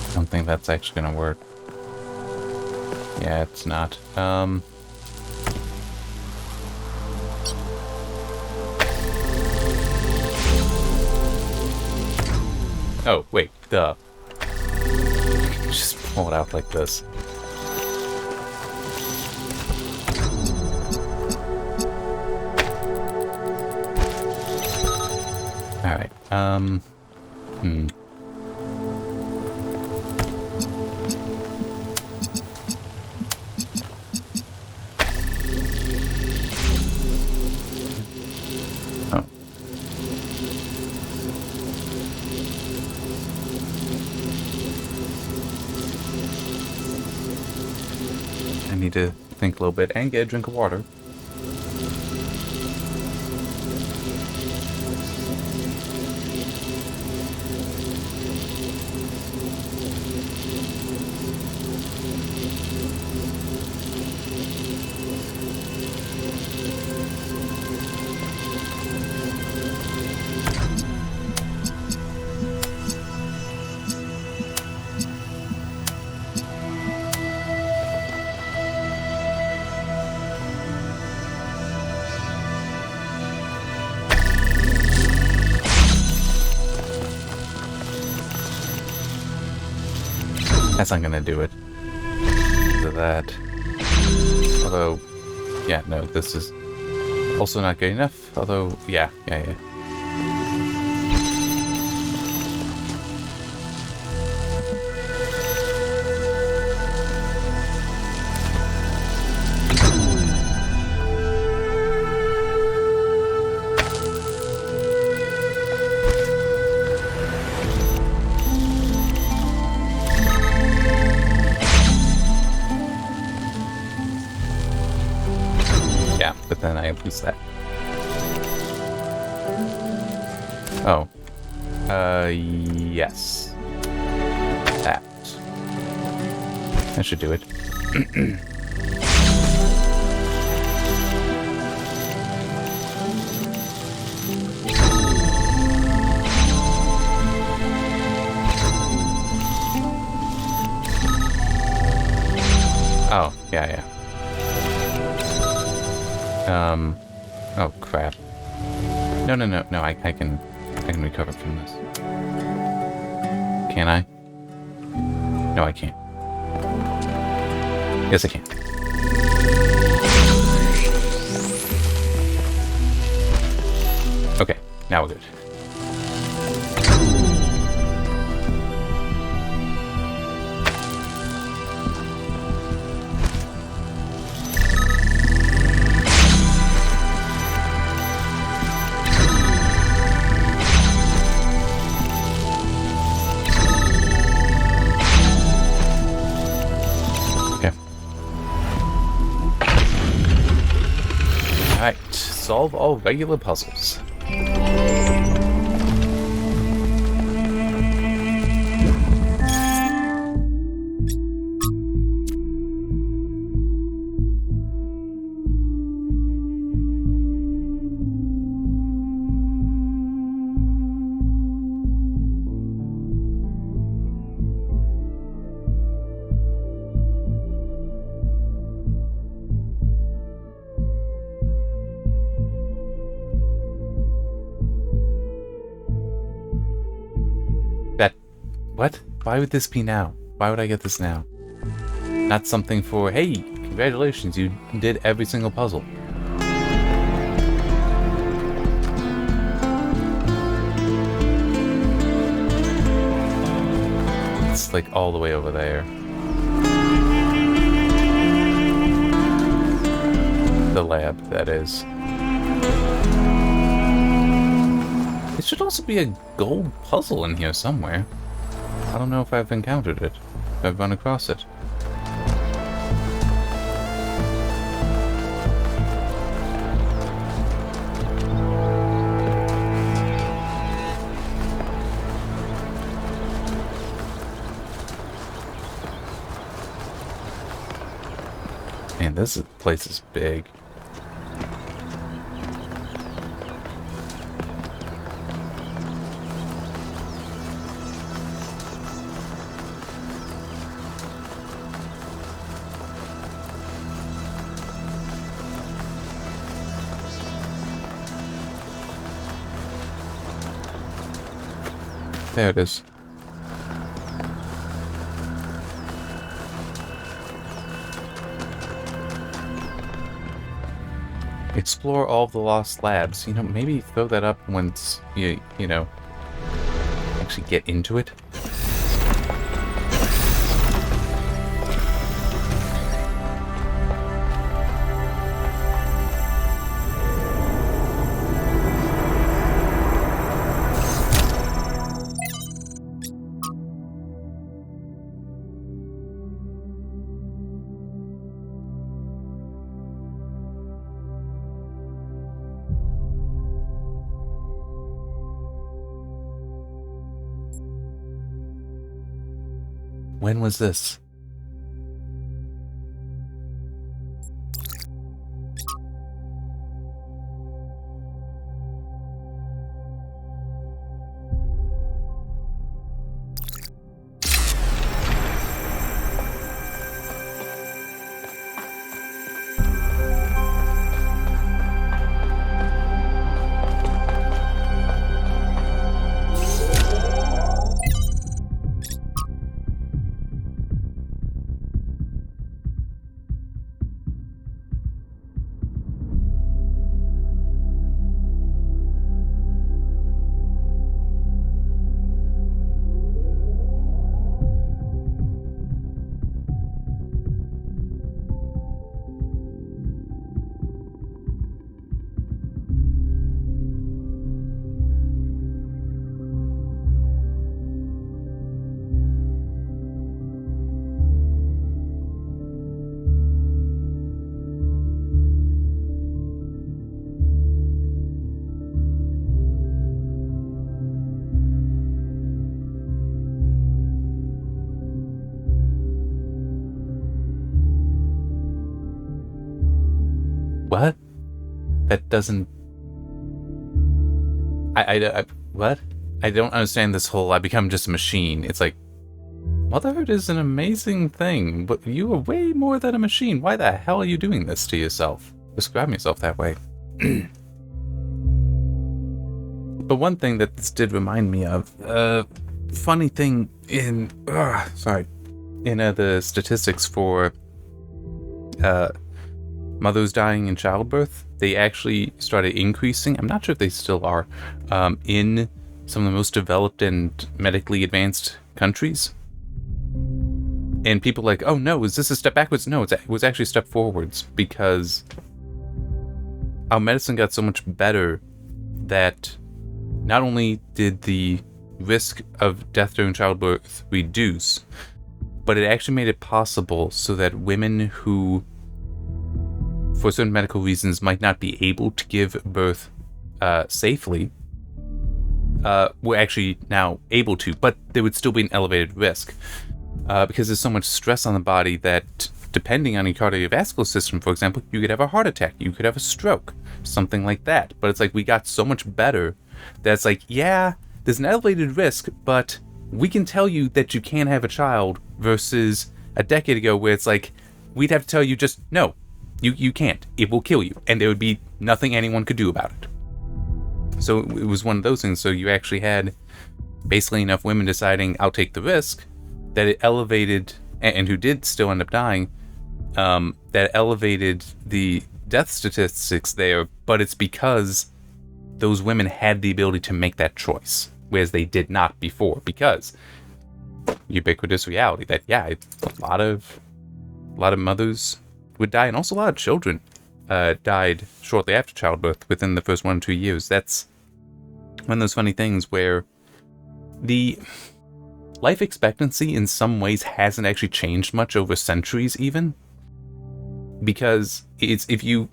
I don't think that's actually gonna work. Yeah, it's not. Oh, wait, duh. Just pull it out like this. Alright, Oh. I need to think a little bit and get a drink of water. That's not gonna do it. Because of that. Although, yeah, no, this is also not good enough. Although, yeah. But then I lose that. Oh. Yes. That. That should do it. Oh, yeah. Oh crap. No, I can recover from this. Can I? No, I can't. Yes, I can. Okay, now we're good. Alright, solve all regular puzzles. What? Why would this be now? Why would I get this now? Not something for, hey, congratulations, you did every single puzzle. It's like all the way over there. The lab, that is. There should also be a gold puzzle in here somewhere. I don't know if I've encountered it, if I've run across it. Man, this place is big. There it is. Explore all the lost labs. You know, maybe throw that up once you know, actually get into it. When was this? What? That doesn't... what? I don't understand this whole I become just a machine. It's like, motherhood is an amazing thing, but you are way more than a machine. Why the hell are you doing this to yourself? Describing yourself that way. But one thing that this did remind me of, funny thing in, in the statistics for mothers dying in childbirth, they actually started increasing. I'm not sure if they still are, in some of the most developed and medically advanced countries. And people like, oh no, is this a step backwards? No, it was actually a step forwards, because our medicine got so much better that not only did the risk of death during childbirth reduce, but it actually made it possible so that women who, for certain medical reasons, might not be able to give birth safely, were actually now able to, but there would still be an elevated risk. Because there's so much stress on the body that, depending on your cardiovascular system, for example, you could have a heart attack, you could have a stroke, something like that. But it's like we got so much better that's like, yeah, there's an elevated risk, but we can tell you that you can't have a child, versus a decade ago where it's like, we'd have to tell you just, no, you can't. It will kill you. And there would be nothing anyone could do about it. So it was one of those things. So you actually had basically enough women deciding, I'll take the risk, that it elevated and who did still end up dying, that elevated the death statistics there, but it's because those women had the ability to make that choice, whereas they did not before, because ubiquitous reality that, yeah, a lot of mothers would die, and also a lot of children died shortly after childbirth within the first 1 or 2 years. That's one of those funny things where the life expectancy in some ways hasn't actually changed much over centuries even, because it's, if you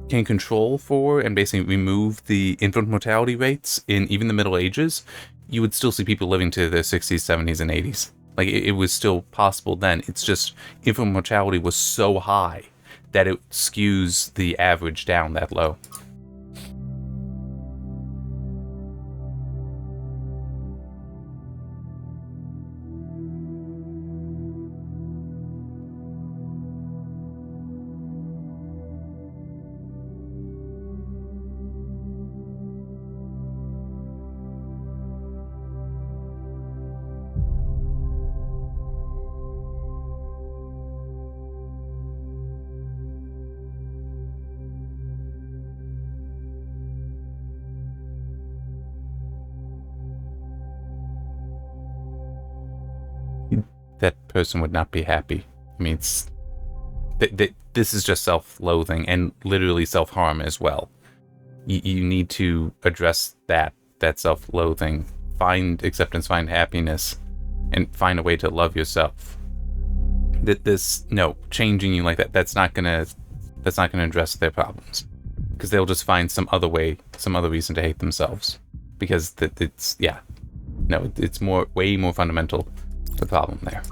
can control for and basically remove the infant mortality rates in even the Middle Ages, you would still see people living to their 60s, 70s, and 80s. Like, it was still possible then. It's just infant mortality was so high that it skews the average down that low. That person would not be happy. I mean, it's this is just self-loathing and literally self-harm as well. You need to address that self-loathing, find acceptance, find happiness, and find a way to love yourself. Changing you like that, that's not gonna address their problems, because they'll just find some other way, some other reason to hate themselves, because it's way more fundamental. The problem there.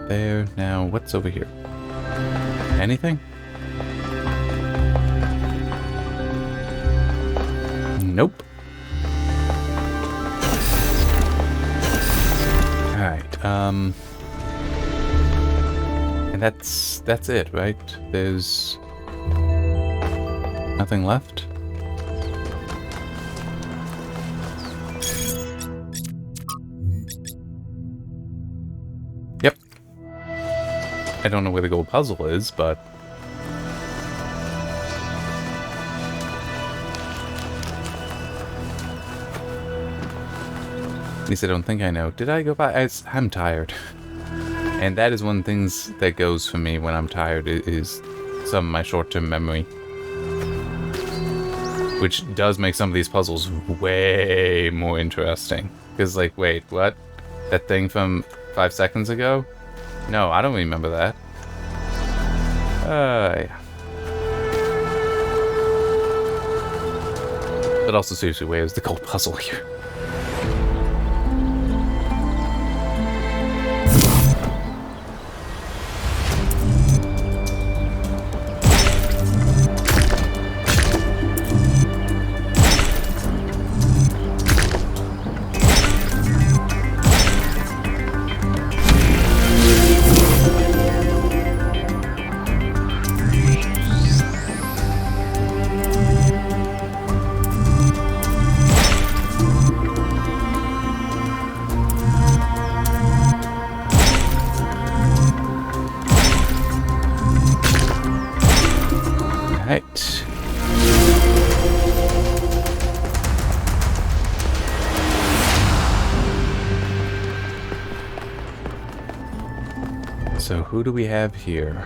There. Now, what's over here? Anything? Nope. Alright, and that's it, right? There's nothing left? Yep. I don't know where the gold puzzle is, but... at least I don't think I know. Did I go by? I'm tired. And that is one of the things that goes for me when I'm tired, is some of my short-term memory. Which does make some of these puzzles way more interesting. Because, like, wait, what? That thing from 5 seconds ago? No, I don't remember that. Yeah. But also, seriously, where's the gold puzzle here? So who do we have here?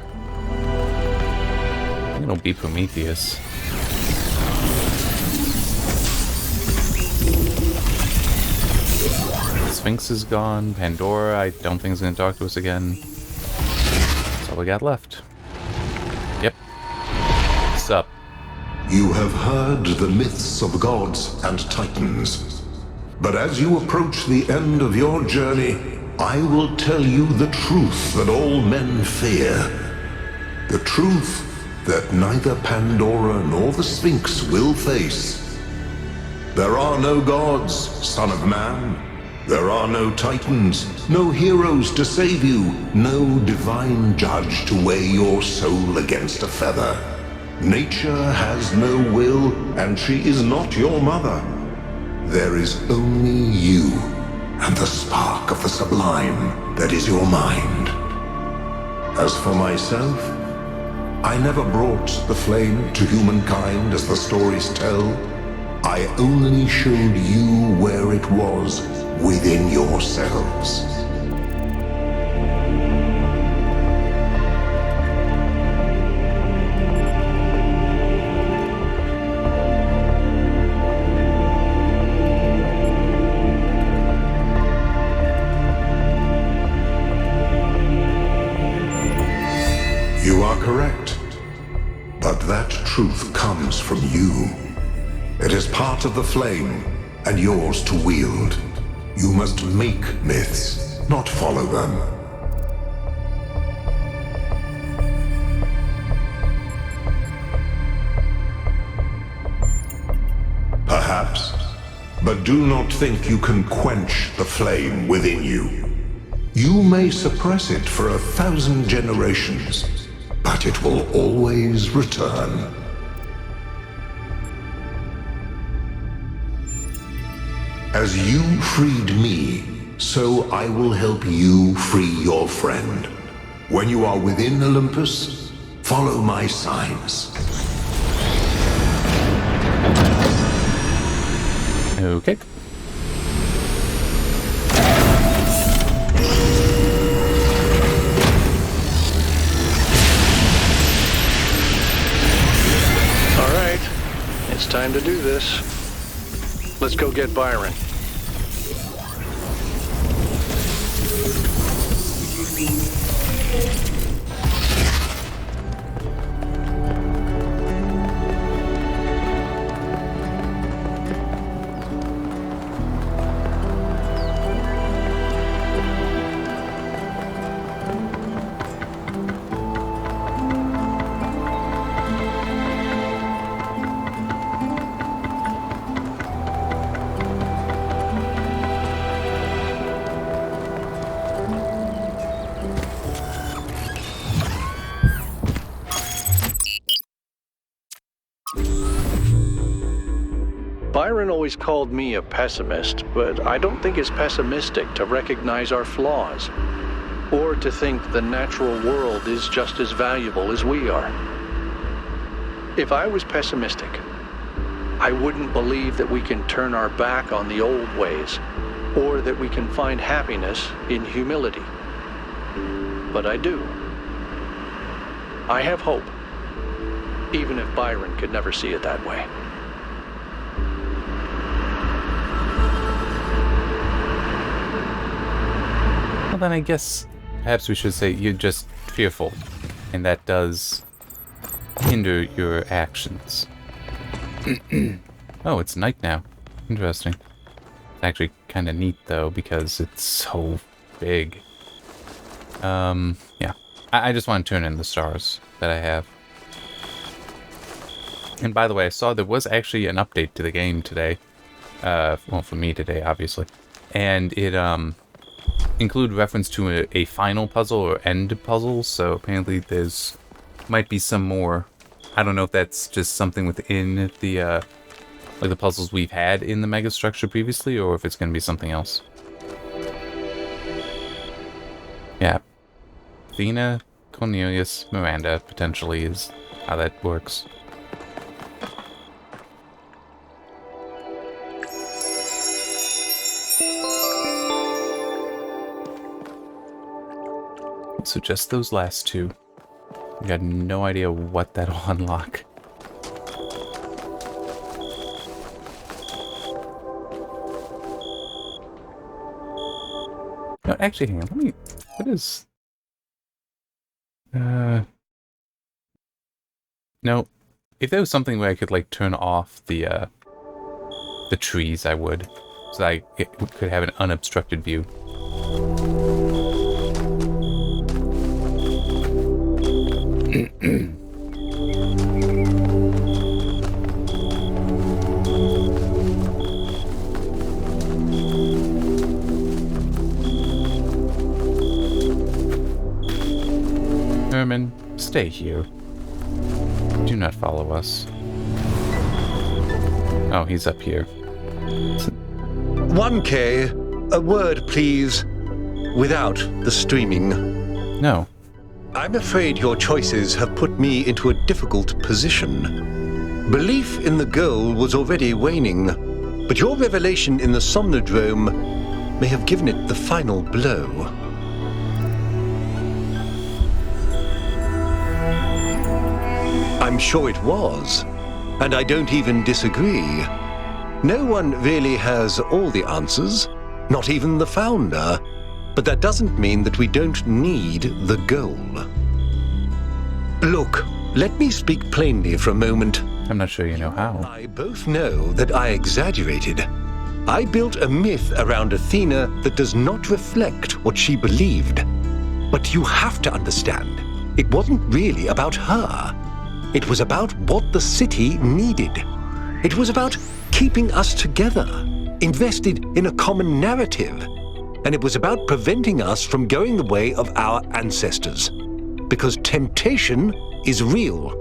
I think it'll be Prometheus. Sphinx is gone. Pandora, I don't think is going to talk to us again. That's all we got left. Yep. What's up? You have heard the myths of gods and titans. But as you approach the end of your journey, I will tell you the truth that all men fear. The truth that neither Pandora nor the Sphinx will face. There are no gods, son of man. There are no titans, no heroes to save you, no divine judge to weigh your soul against a feather. Nature has no will, and she is not your mother. There is only you, and the spark of the sublime that is your mind. As for myself, I never brought the flame to humankind as the stories tell. I only showed you where it was within yourselves. You are correct, but that truth comes from you. It is part of the flame, and yours to wield. You must make myths, not follow them. Perhaps, but do not think you can quench the flame within you. You may suppress it for 1,000 generations, but it will always return. As you freed me, so I will help you free your friend. When you are within Olympus, follow my signs. Okay. All right, it's time to do this. Let's go get Byron. Byron always called me a pessimist, but I don't think it's pessimistic to recognize our flaws, or to think the natural world is just as valuable as we are. If I was pessimistic, I wouldn't believe that we can turn our back on the old ways, or that we can find happiness in humility. But I do. I have hope, even if Byron could never see it that way. Well, then I guess perhaps we should say you're just fearful, and that does hinder your actions. Oh, it's night now. Interesting. It's actually kind of neat, though, because it's so big. Yeah. I just want to turn in the stars that I have. And by the way, I saw there was actually an update to the game today. Well, for me today, obviously. And it, include reference to a final puzzle or end puzzle, so apparently there's might be some more. I don't know if that's just something within the like the puzzles we've had in the megastructure previously, or if it's going to be something else. Yeah, Athena, Cornelius, Miranda potentially is how that works. So just those last two. I got no idea what that'll unlock. No, actually, hang on. Let me. What is? No. If there was something where I could like turn off the trees, I would, so I could have an unobstructed view. vermin, stay here. Do not follow us. Oh, he's up here. 1K, a word, please, without the streaming. No. I'm afraid your choices have put me into a difficult position. Belief in the goal was already waning, but your revelation in the Somnodrome may have given it the final blow. I'm sure it was, and I don't even disagree. No one really has all the answers, not even the founder, but that doesn't mean that we don't need the goal. Look, let me speak plainly for a moment. I'm not sure you know how. I both know that I exaggerated. I built a myth around Athena that does not reflect what she believed. But you have to understand, it wasn't really about her. It was about what the city needed. It was about keeping us together, invested in a common narrative. And it was about preventing us from going the way of our ancestors. Because temptation is real,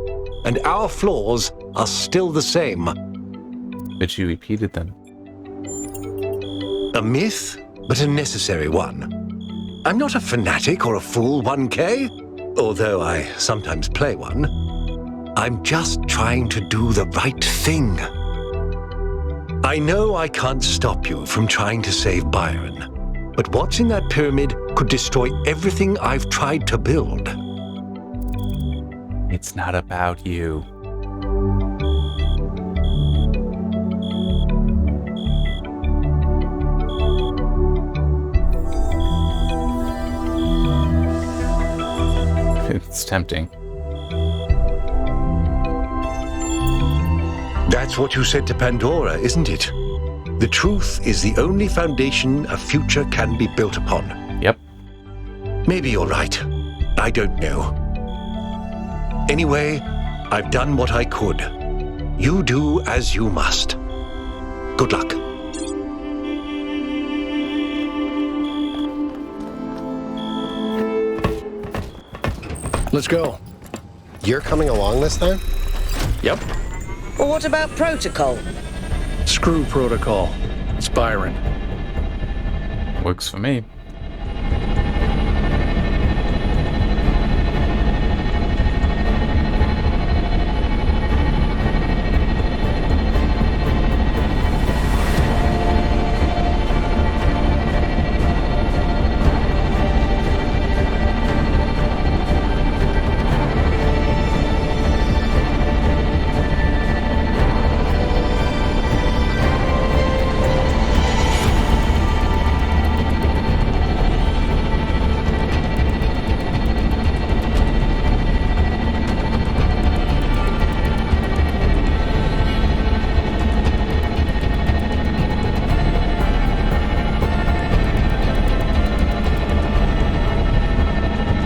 and our flaws are still the same. But you repeated them. A myth, but a necessary one. I'm not a fanatic or a fool, 1K, although I sometimes play one. I'm just trying to do the right thing. I know I can't stop you from trying to save Byron, but what's in that pyramid could destroy everything I've tried to build. It's not about you. It's tempting. That's what you said to Pandora, isn't it? The truth is the only foundation a future can be built upon. Yep. Maybe you're right. I don't know. Anyway, I've done what I could. You do as you must. Good luck. Let's go. You're coming along this time? Yep. Well, what about protocol? Screw protocol. It's Byron. Works for me.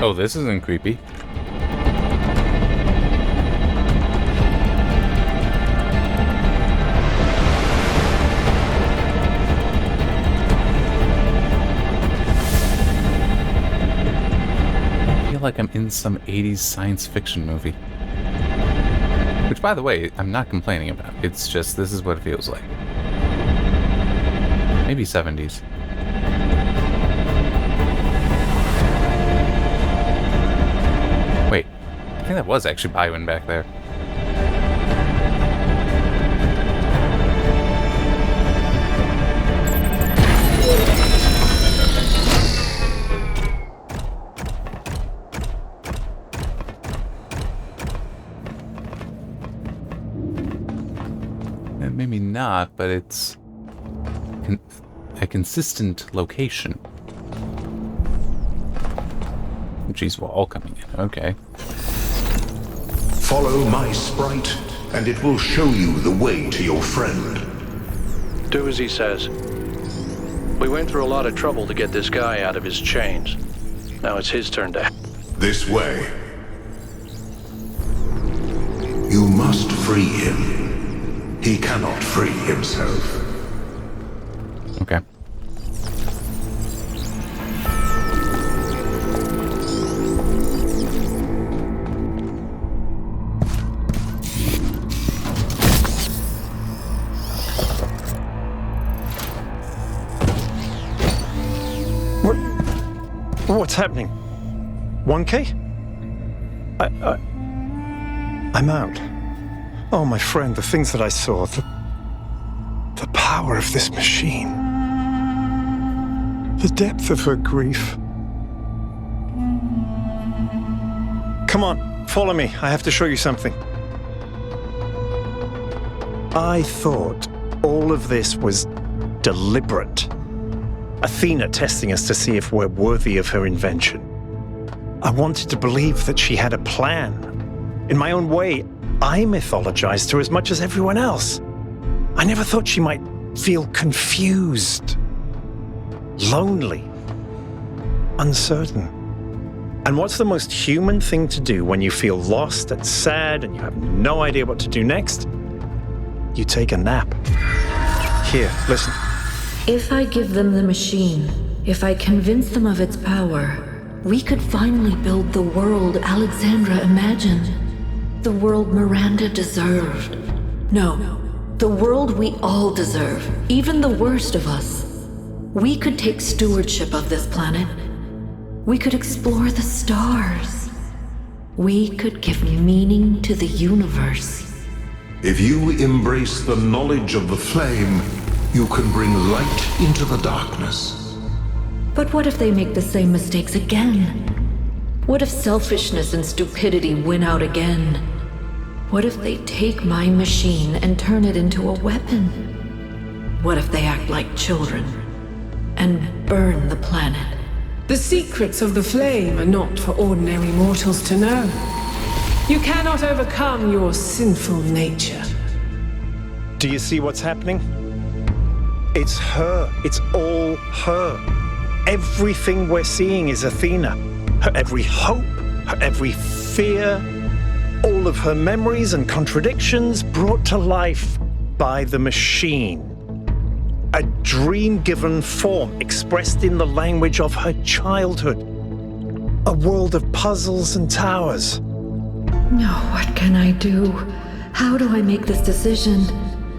Oh, this isn't creepy. I feel like I'm in some 80s science fiction movie. Which, by the way, I'm not complaining about. It's just, this is what it feels like. Maybe 70s. Wait, I think that was actually Byron back there. Maybe not, but it's a consistent location. Geez, we're all coming in. Okay. Follow my sprite, and it will show you the way to your friend. Do as he says. We went through a lot of trouble to get this guy out of his chains. Now it's his turn to... This way. You must free him. He cannot free himself. Okay. happening? 1K? I'm out. Oh, my friend, the things that I saw, the power of this machine, the depth of her grief. Come on, follow me. I have to show you something. I thought all of this was deliberate. Athena testing us to see if we're worthy of her invention. I wanted to believe that she had a plan. In my own way, I mythologized her as much as everyone else. I never thought she might feel confused, lonely, uncertain. And what's the most human thing to do when you feel lost and sad and you have no idea what to do next? You take a nap. Here, listen. If I give them the machine, if I convince them of its power, we could finally build the world Alexandra imagined. The world Miranda deserved. No, the world we all deserve, even the worst of us. We could take stewardship of this planet. We could explore the stars. We could give meaning to the universe. If you embrace the knowledge of the flame, you can bring light into the darkness. But what if they make the same mistakes again? What if selfishness and stupidity win out again? What if they take my machine and turn it into a weapon? What if they act like children and burn the planet? The secrets of the flame are not for ordinary mortals to know. You cannot overcome your sinful nature. Do you see what's happening? It's her. It's all her. Everything we're seeing is Athena. Her every hope, her every fear, all of her memories and contradictions brought to life by the machine. A dream-given form expressed in the language of her childhood. A world of puzzles and towers. No, what can I do? How do I make this decision?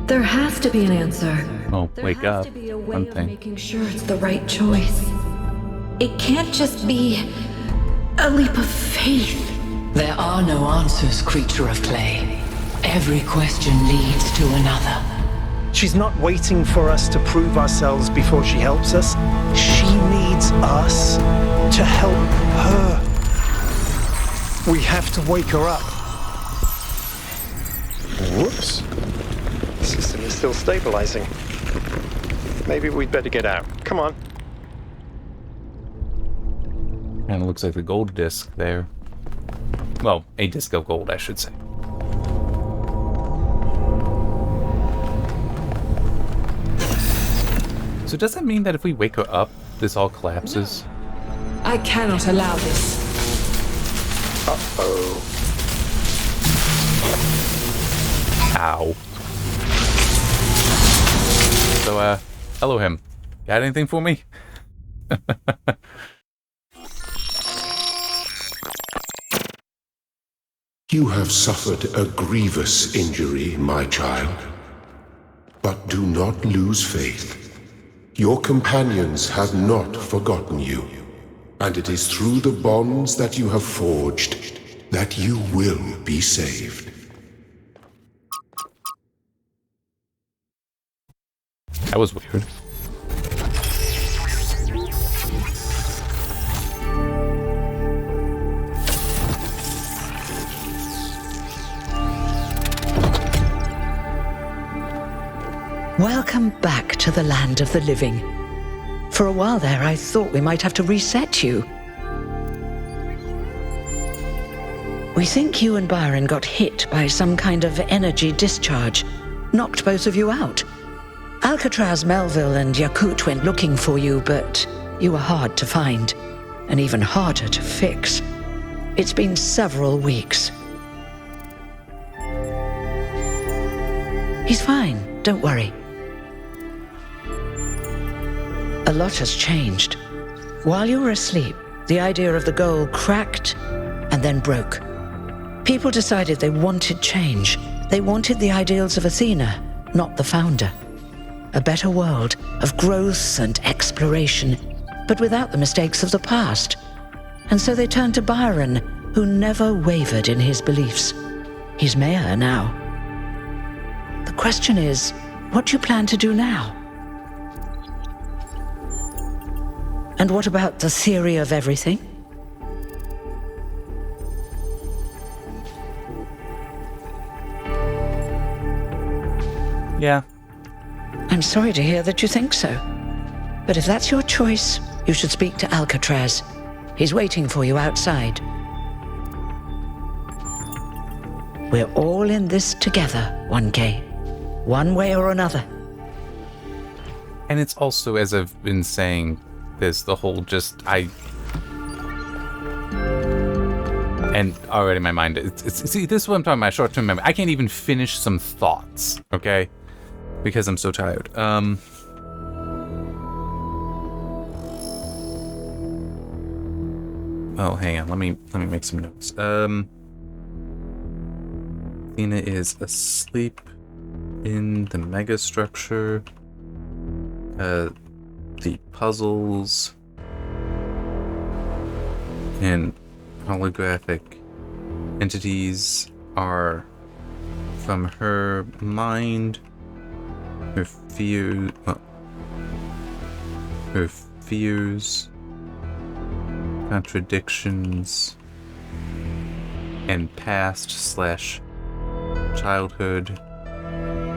There has to be an answer. Oh, wake up. There has to be a way One of thing. making sure it's the right choice. It can't just be a leap of faith. There are no answers, creature of clay. Every question leads to another. She's not waiting for us to prove ourselves before she helps us. She needs us to help her. We have to wake her up. Whoops. The system is still stabilizing. Maybe we'd better get out. Come on. And it looks like the gold disc there. Well, a disc of gold, I should say. So does that mean that if we wake her up, this all collapses? No. I cannot allow this. Uh-oh. Ow. So, hello him. Got anything for me? You have suffered a grievous injury, my child. But do not lose faith. Your companions have not forgotten you, and it is through the bonds that you have forged that you will be saved. That was weird. Welcome back to the land of the living. For a while there, I thought we might have to reset you. We think you and Byron got hit by some kind of energy discharge, knocked both of you out. Alcatraz, Melville, and Yakut went looking for you, but you were hard to find, and even harder to fix. It's been several weeks. He's fine, don't worry. A lot has changed. While you were asleep, the idea of the goal cracked and then broke. People decided they wanted change. They wanted the ideals of Athena, not the founder. A better world of growth and exploration, but without the mistakes of the past. And so they turned to Byron, who never wavered in his beliefs. He's mayor now. The question is, what do you plan to do now? And what about the theory of everything? Yeah. I'm sorry to hear that you think so. But if that's your choice, you should speak to Alcatraz. He's waiting for you outside. We're all in this together, 1K. One way or another. And it's also, as I've been saying, there's the whole and already my mind, see, this is what I'm talking about, short-term memory. I can't even finish some thoughts, okay? Because I'm so tired. Oh, hang on, let me make some notes. Athena is asleep in the megastructure. The puzzles and holographic entities are from her mind, her fears, contradictions, and past/childhood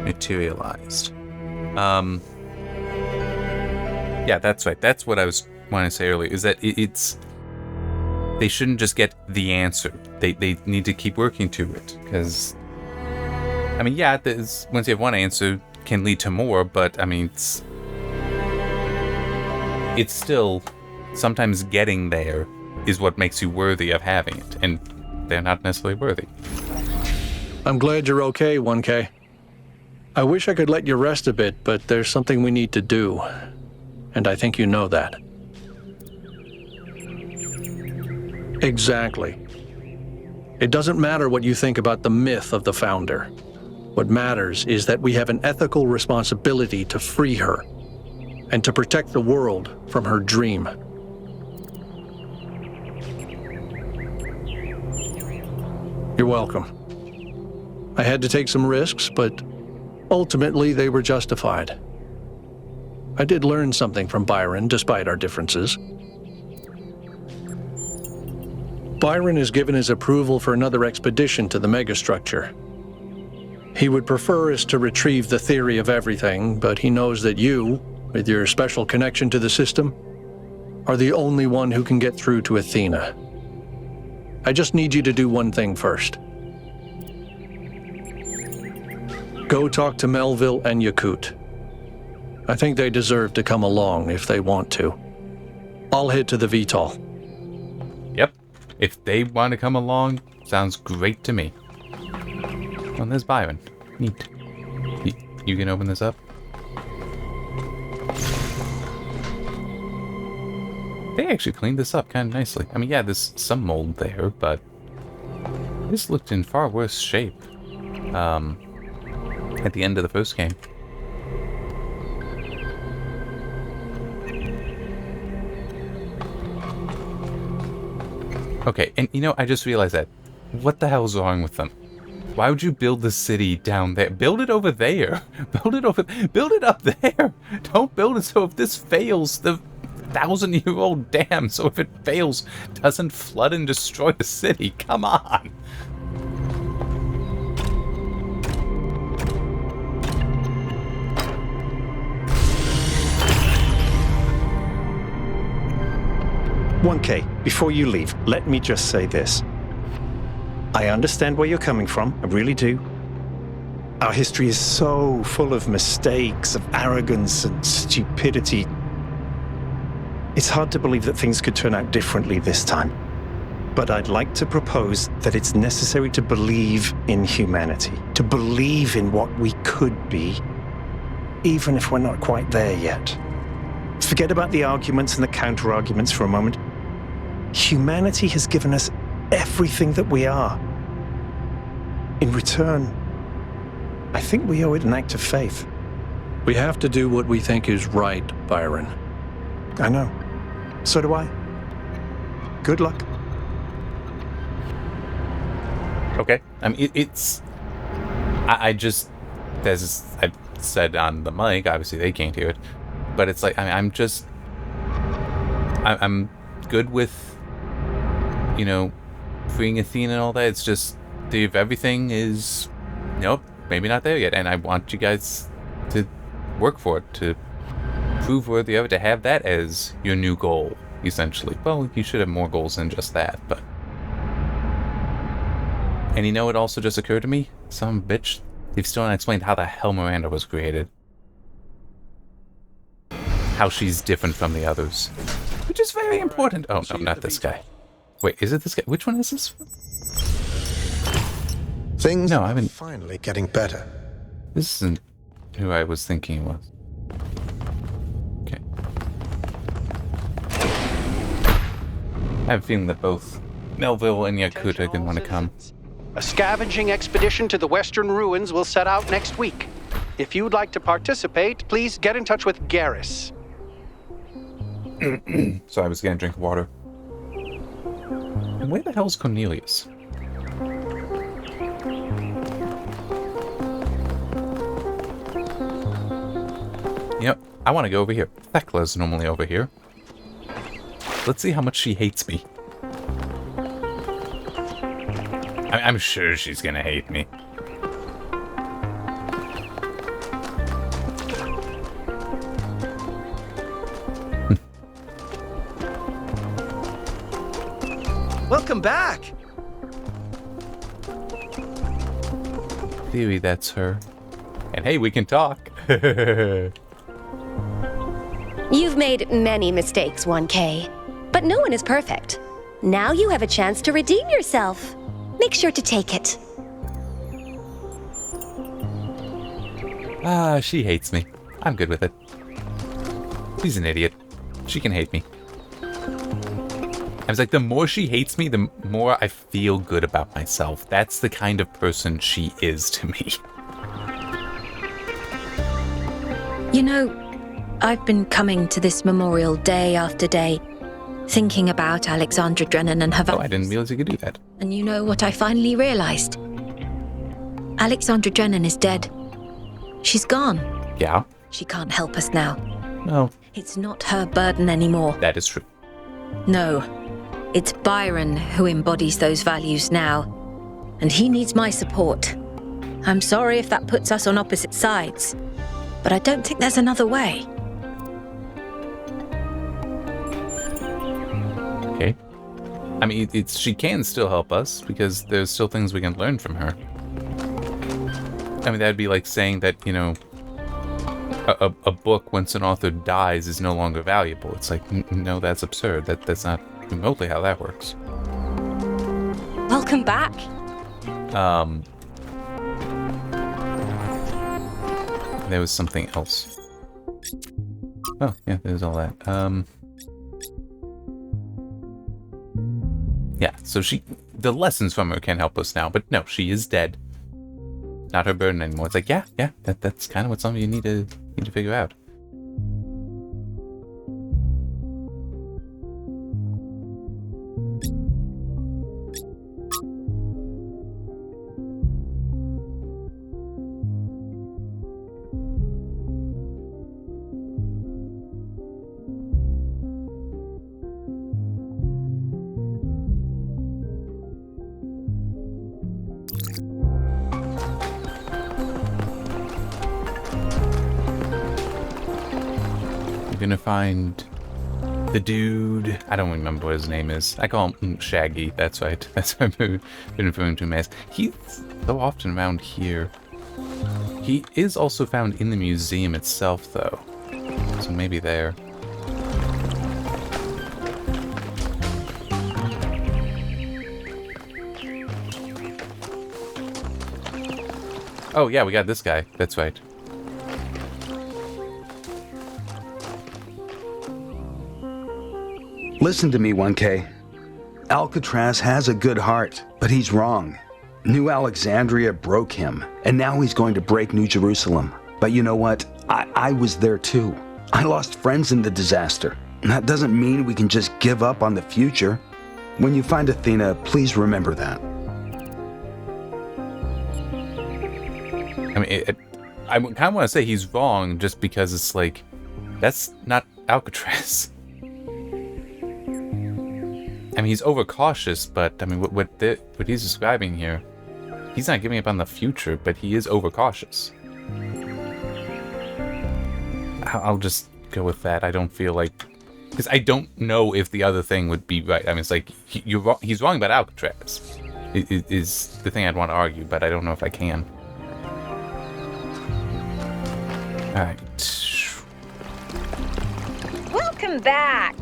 materialized. Yeah, that's right. That's what I was wanting to say earlier, is that it's... They shouldn't just get the answer. They need to keep working to it, because... I mean, yeah, once you have one answer, can lead to more, but, I mean, it's still... Sometimes getting there is what makes you worthy of having it, and they're not necessarily worthy. I'm glad you're okay, 1K. I wish I could let you rest a bit, but there's something we need to do. And I think you know that. Exactly. It doesn't matter what you think about the myth of the Founder. What matters is that we have an ethical responsibility to free her and to protect the world from her dream. You're welcome. I had to take some risks, but ultimately they were justified. I did learn something from Byron, despite our differences. Byron has given his approval for another expedition to the megastructure. He would prefer us to retrieve the theory of everything, but he knows that you, with your special connection to the system, are the only one who can get through to Athena. I just need you to do one thing first. Go talk to Melville and Yakut. I think they deserve to come along if they want to. I'll head to the VTOL. Yep. If they want to come along, sounds great to me. Oh, there's Byron. Neat. You can open this up? They actually cleaned this up kind of nicely. I mean, yeah, there's some mold there, but this looked in far worse shape at the end of the first game. Okay, and you know, I just realized that. What the hell's wrong with them? Why would you build the city down there? Build it over there. Build it up there. Don't build it so if this fails, the 1,000-year-old dam, so if it fails, doesn't flood and destroy the city. Come on. "1K, before you leave, let me just say this. I understand where you're coming from, I really do. Our history is so full of mistakes, of arrogance and stupidity. It's hard to believe that things could turn out differently this time. But I'd like to propose that it's necessary to believe in humanity, to believe in what we could be, even if we're not quite there yet. Forget about the arguments and the counter-arguments for a moment. Humanity has given us everything that we are. In return, I think we owe it an act of faith. We have to do what we think is right, Byron. I know. So do I. Good luck. Okay. I mean, it's... I just... As I said on the mic, obviously they can't hear it, but it's like, I'm just... I'm good with, you know, freeing Athena and all that. It's just, if everything is, nope, maybe not there yet, and I want you guys to work for it, to prove worthy of it, to have that as your new goal, essentially. Well, you should have more goals than just that, but... And you know what also just occurred to me? Some bitch, they've still not explained how the hell Miranda was created. How she's different from the others. Which is very important. Oh, no, not this guy. Wait, is it this guy? Which one is this? Things no, I haven't... finally getting better. This isn't who I was thinking it was. Okay. I have a feeling that both Melville and Yakut are going to want to come. A scavenging expedition to the western ruins will set out next week. If you'd like to participate, please get in touch with Garrus. So I was going to drink water. And where the hell's Cornelius? Yep, I want to go over here. Thekla's normally over here. Let's see how much she hates me. I'm sure she's gonna hate me. Welcome back! Theory, that's her. And hey, we can talk. You've made many mistakes, 1K, but no one is perfect. Now you have a chance to redeem yourself. Make sure to take it. Ah, she hates me. I'm good with it. She's an idiot. She can hate me. I was like, the more she hates me, the more I feel good about myself. That's the kind of person she is to me. You know, I've been coming to this memorial day after day, thinking about Alexandra Drennan and her Oh, I didn't realize you could do that. And you know what I finally realized? Alexandra Drennan is dead. She's gone. Yeah? She can't help us now. No. It's not her burden anymore. That is true. No. It's Byron who embodies those values now. And he needs my support. I'm sorry if that puts us on opposite sides, but I don't think there's another way. Okay. I mean, she can still help us, because there's still things we can learn from her. I mean, that'd be like saying that, you know, a book, once an author dies, is no longer valuable. It's like, no, that's absurd. That's not remotely how that works. Welcome back. There was something else. Oh, yeah, there's all that. Yeah, so the lessons from her can help us now, but no, she is dead. Not her burden anymore. It's like, yeah, that's kind of what some of you need to figure out. Gonna find the dude. I don't remember what his name is. I call him Shaggy. That's right. That's what I've been referring to him as. He's so often around here. He is also found in the museum itself, though. So maybe there. Oh yeah, we got this guy. That's right. Listen to me, 1K. Alcatraz has a good heart, but he's wrong. New Alexandria broke him, and now he's going to break New Jerusalem. But you know what? I was there too. I lost friends in the disaster. That doesn't mean we can just give up on the future. When you find Athena, please remember that. I mean, I kind of want to say he's wrong just because it's like, that's not Alcatraz. I mean, he's overcautious, but I mean, what he's describing here, he's not giving up on the future, but he is overcautious. I'll just go with that. I don't feel like, because I don't know if the other thing would be right. I mean, it's like he's wrong about Alcatraz. Is the thing I'd want to argue, but I don't know if I can. All right. Welcome back.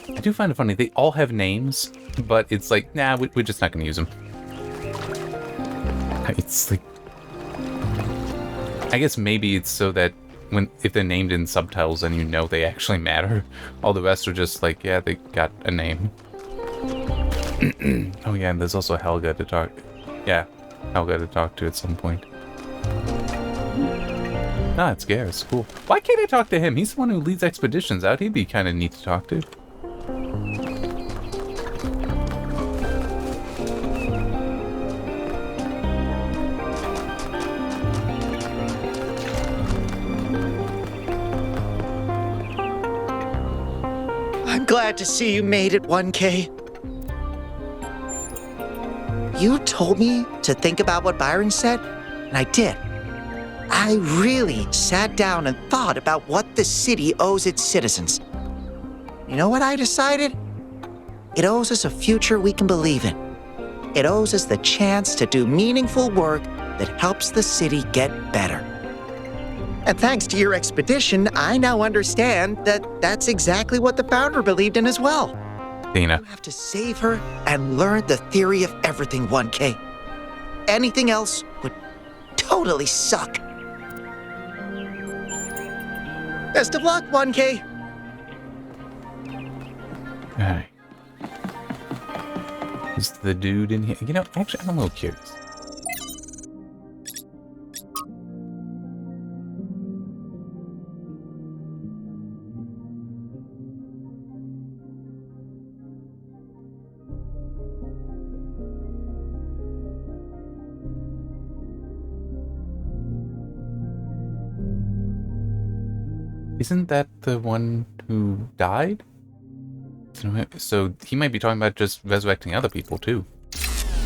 I do find it funny. They all have names, but it's like, nah, we're just not going to use them. It's like, I guess maybe it's so that if they're named in subtitles, then you know they actually matter. All the rest are just like, yeah, they got a name. Oh yeah, and there's also Helga to talk. Yeah, Helga to talk to at some point. Ah, it's Garrus. Cool. Why can't I talk to him? He's the one who leads expeditions out. He'd be kind of neat to talk to. I'm glad to see you made it, 1K. You told me to think about what Byron said, and I did. I really sat down and thought about what the city owes its citizens. You know what I decided? It owes us a future we can believe in. It owes us the chance to do meaningful work that helps the city get better. And thanks to your expedition, I now understand that that's exactly what the founder believed in as well. Athena. You have to save her and learn the theory of everything, 1K. Anything else would totally suck. Best of luck, 1K. Alright. Is the dude in here? You know, actually, I'm a little curious. Isn't that the one who died? So he might be talking about just resurrecting other people too.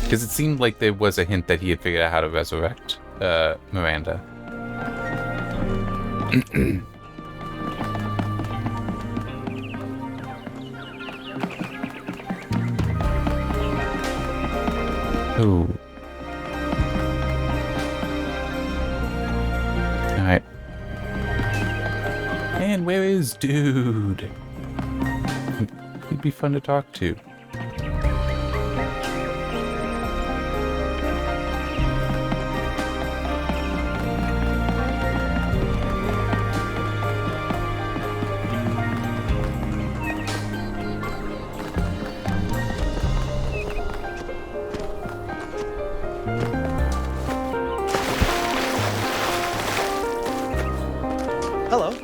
Because it seemed like there was a hint that he had figured out how to resurrect Miranda. Ooh. Alright. And where is dude? He'd be fun to talk to. Hello.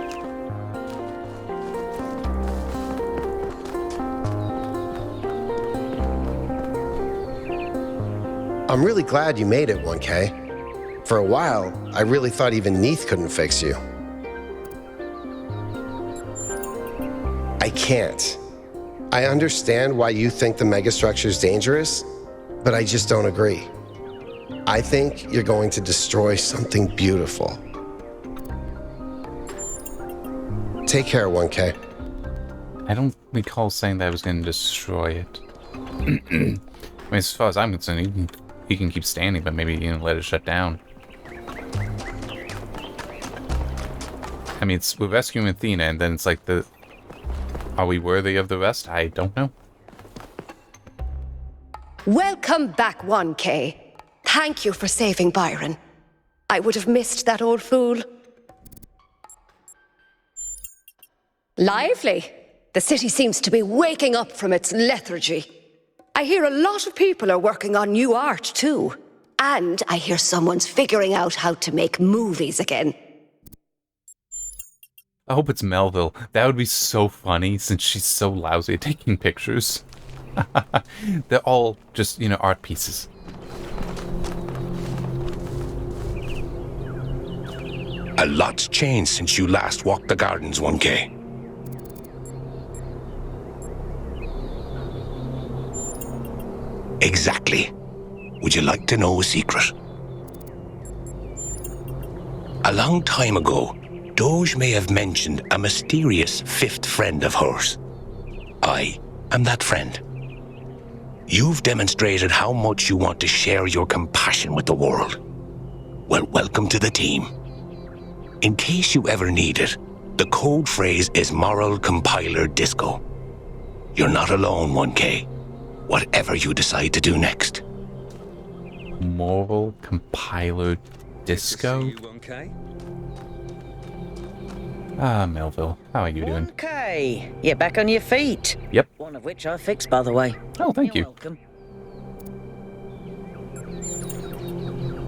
I'm really glad you made it, 1K. For a while, I really thought even Neath couldn't fix you. I can't. I understand why you think the megastructure's dangerous, but I just don't agree. I think you're going to destroy something beautiful. Take care, 1K. I don't recall saying that I was going to destroy it. I mean, as far as I'm concerned, he can keep standing, but maybe you know, let it shut down. I mean, we're rescuing Athena, and then it's like are we worthy of the rest? I don't know. Welcome back, 1K. Thank you for saving Byron. I would have missed that old fool. Lively. The city seems to be waking up from its lethargy. I hear a lot of people are working on new art, too. And I hear someone's figuring out how to make movies again. I hope it's Melville. That would be so funny, since she's so lousy at taking pictures. They're all just, art pieces. A lot's changed since you last walked the gardens, 1K. Exactly. Would you like to know a secret? A long time ago, Doge may have mentioned a mysterious fifth friend of hers. I am that friend. You've demonstrated how much you want to share your compassion with the world. Well, welcome to the team. In case you ever need it, the code phrase is Moral Compiler Disco. You're not alone, 1K. Whatever you decide to do next. Moral Compiler Disco? Melville, how are you doing? Okay, you're back on your feet. Yep. One of which I fixed, by the way. Oh, thank you. Welcome.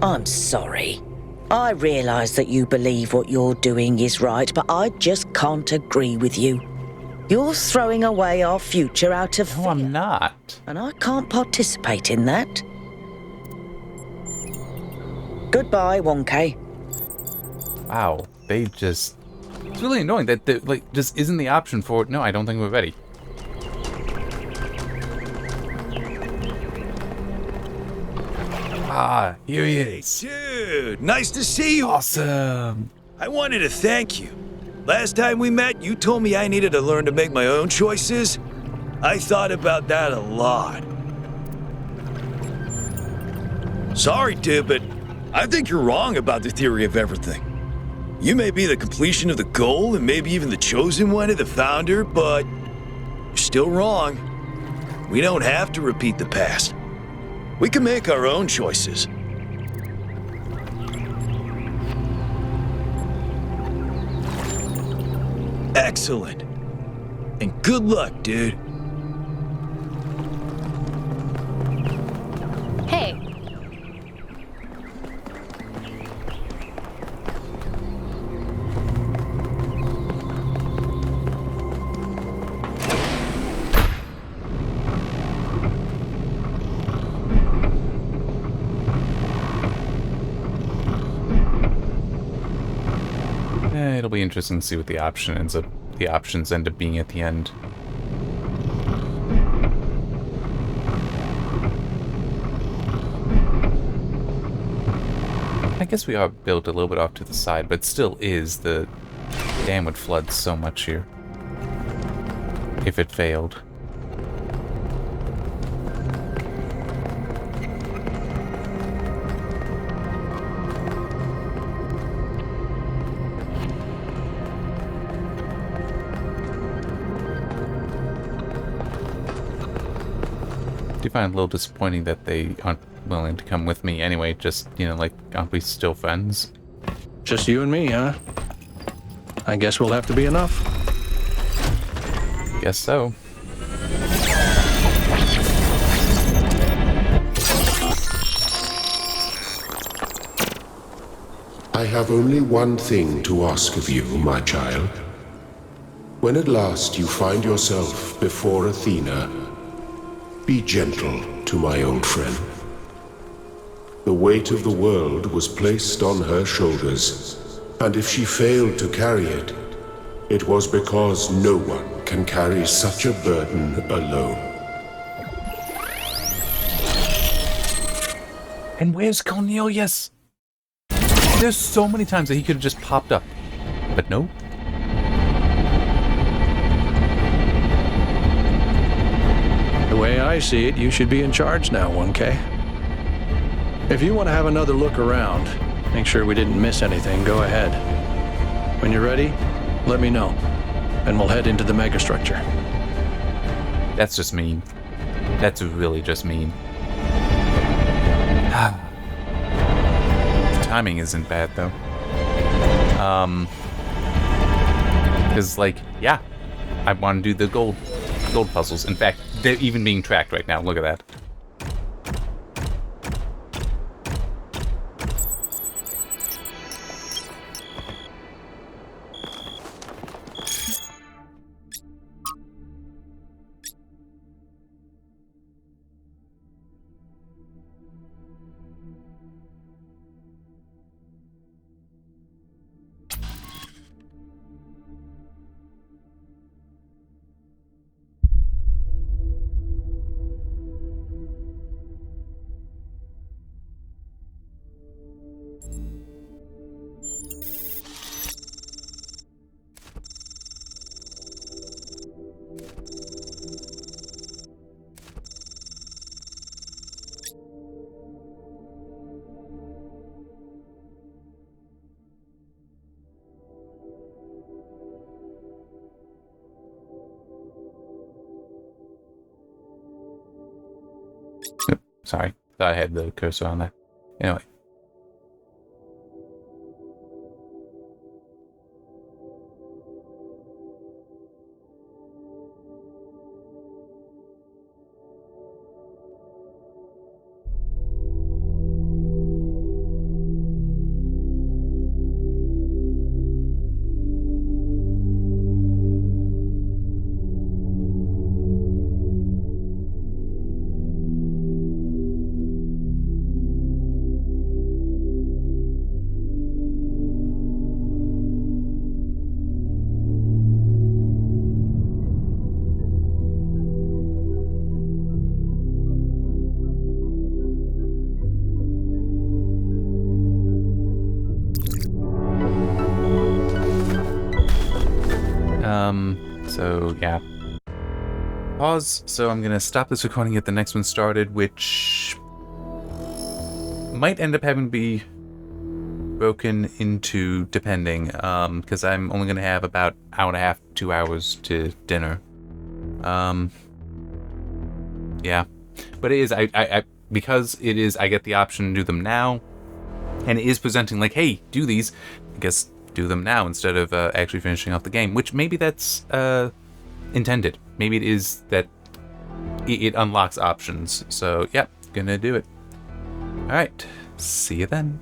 I'm sorry. I realise that you believe what you're doing is right, but I just can't agree with you. You're throwing away our future out of fear. No, I'm not. And I can't participate in that. Goodbye, 1K. Wow, they just... It's really annoying that there, just isn't the option for... No, I don't think we're ready. Ah, here he is. Dude, nice to see you. Awesome. I wanted to thank you. Last time we met, you told me I needed to learn to make my own choices. I thought about that a lot. Sorry, dude, but I think you're wrong about the theory of everything. You may be the completion of the goal and maybe even the chosen one of the founder, but you're still wrong. We don't have to repeat the past. We can make our own choices. Excellent. And good luck, dude. Hey. It'll be interesting to see what the options end up being at the end. I guess we are built a little bit off to the side, but still is the dam would flood so much here if it failed. I do find it a little disappointing that they aren't willing to come with me anyway, just, aren't we still friends? Just you and me, huh? I guess we'll have to be enough. Guess so. I have only one thing to ask of you, my child. When at last you find yourself before Athena, be gentle to my old friend. The weight of the world was placed on her shoulders, and if she failed to carry it, it was because no one can carry such a burden alone. And where's Cornelius? There's so many times that he could have just popped up, but no. The way I see it, you should be in charge now, 1K. If you want to have another look around, make sure we didn't miss anything, go ahead. When you're ready, let me know, and we'll head into the megastructure. That's just mean. That's really just mean. The timing isn't bad, though. Because, yeah, I want to do the gold puzzles. In fact, they're even being tracked right now. Look at that. Oop, sorry, thought I had the cursor on that. Anyway. So yeah. Pause. So I'm gonna stop this recording, get the next one started, which might end up having to be broken into, depending, because I'm only gonna have about hour and a half, 2 hours to dinner. Yeah. But it is, because it is, I get the option to do them now, and it is presenting like, hey, do these, I guess do them now instead of actually finishing off the game, which maybe that's intended. Maybe it is that it unlocks options. So, yeah, gonna do it. Alright, see you then.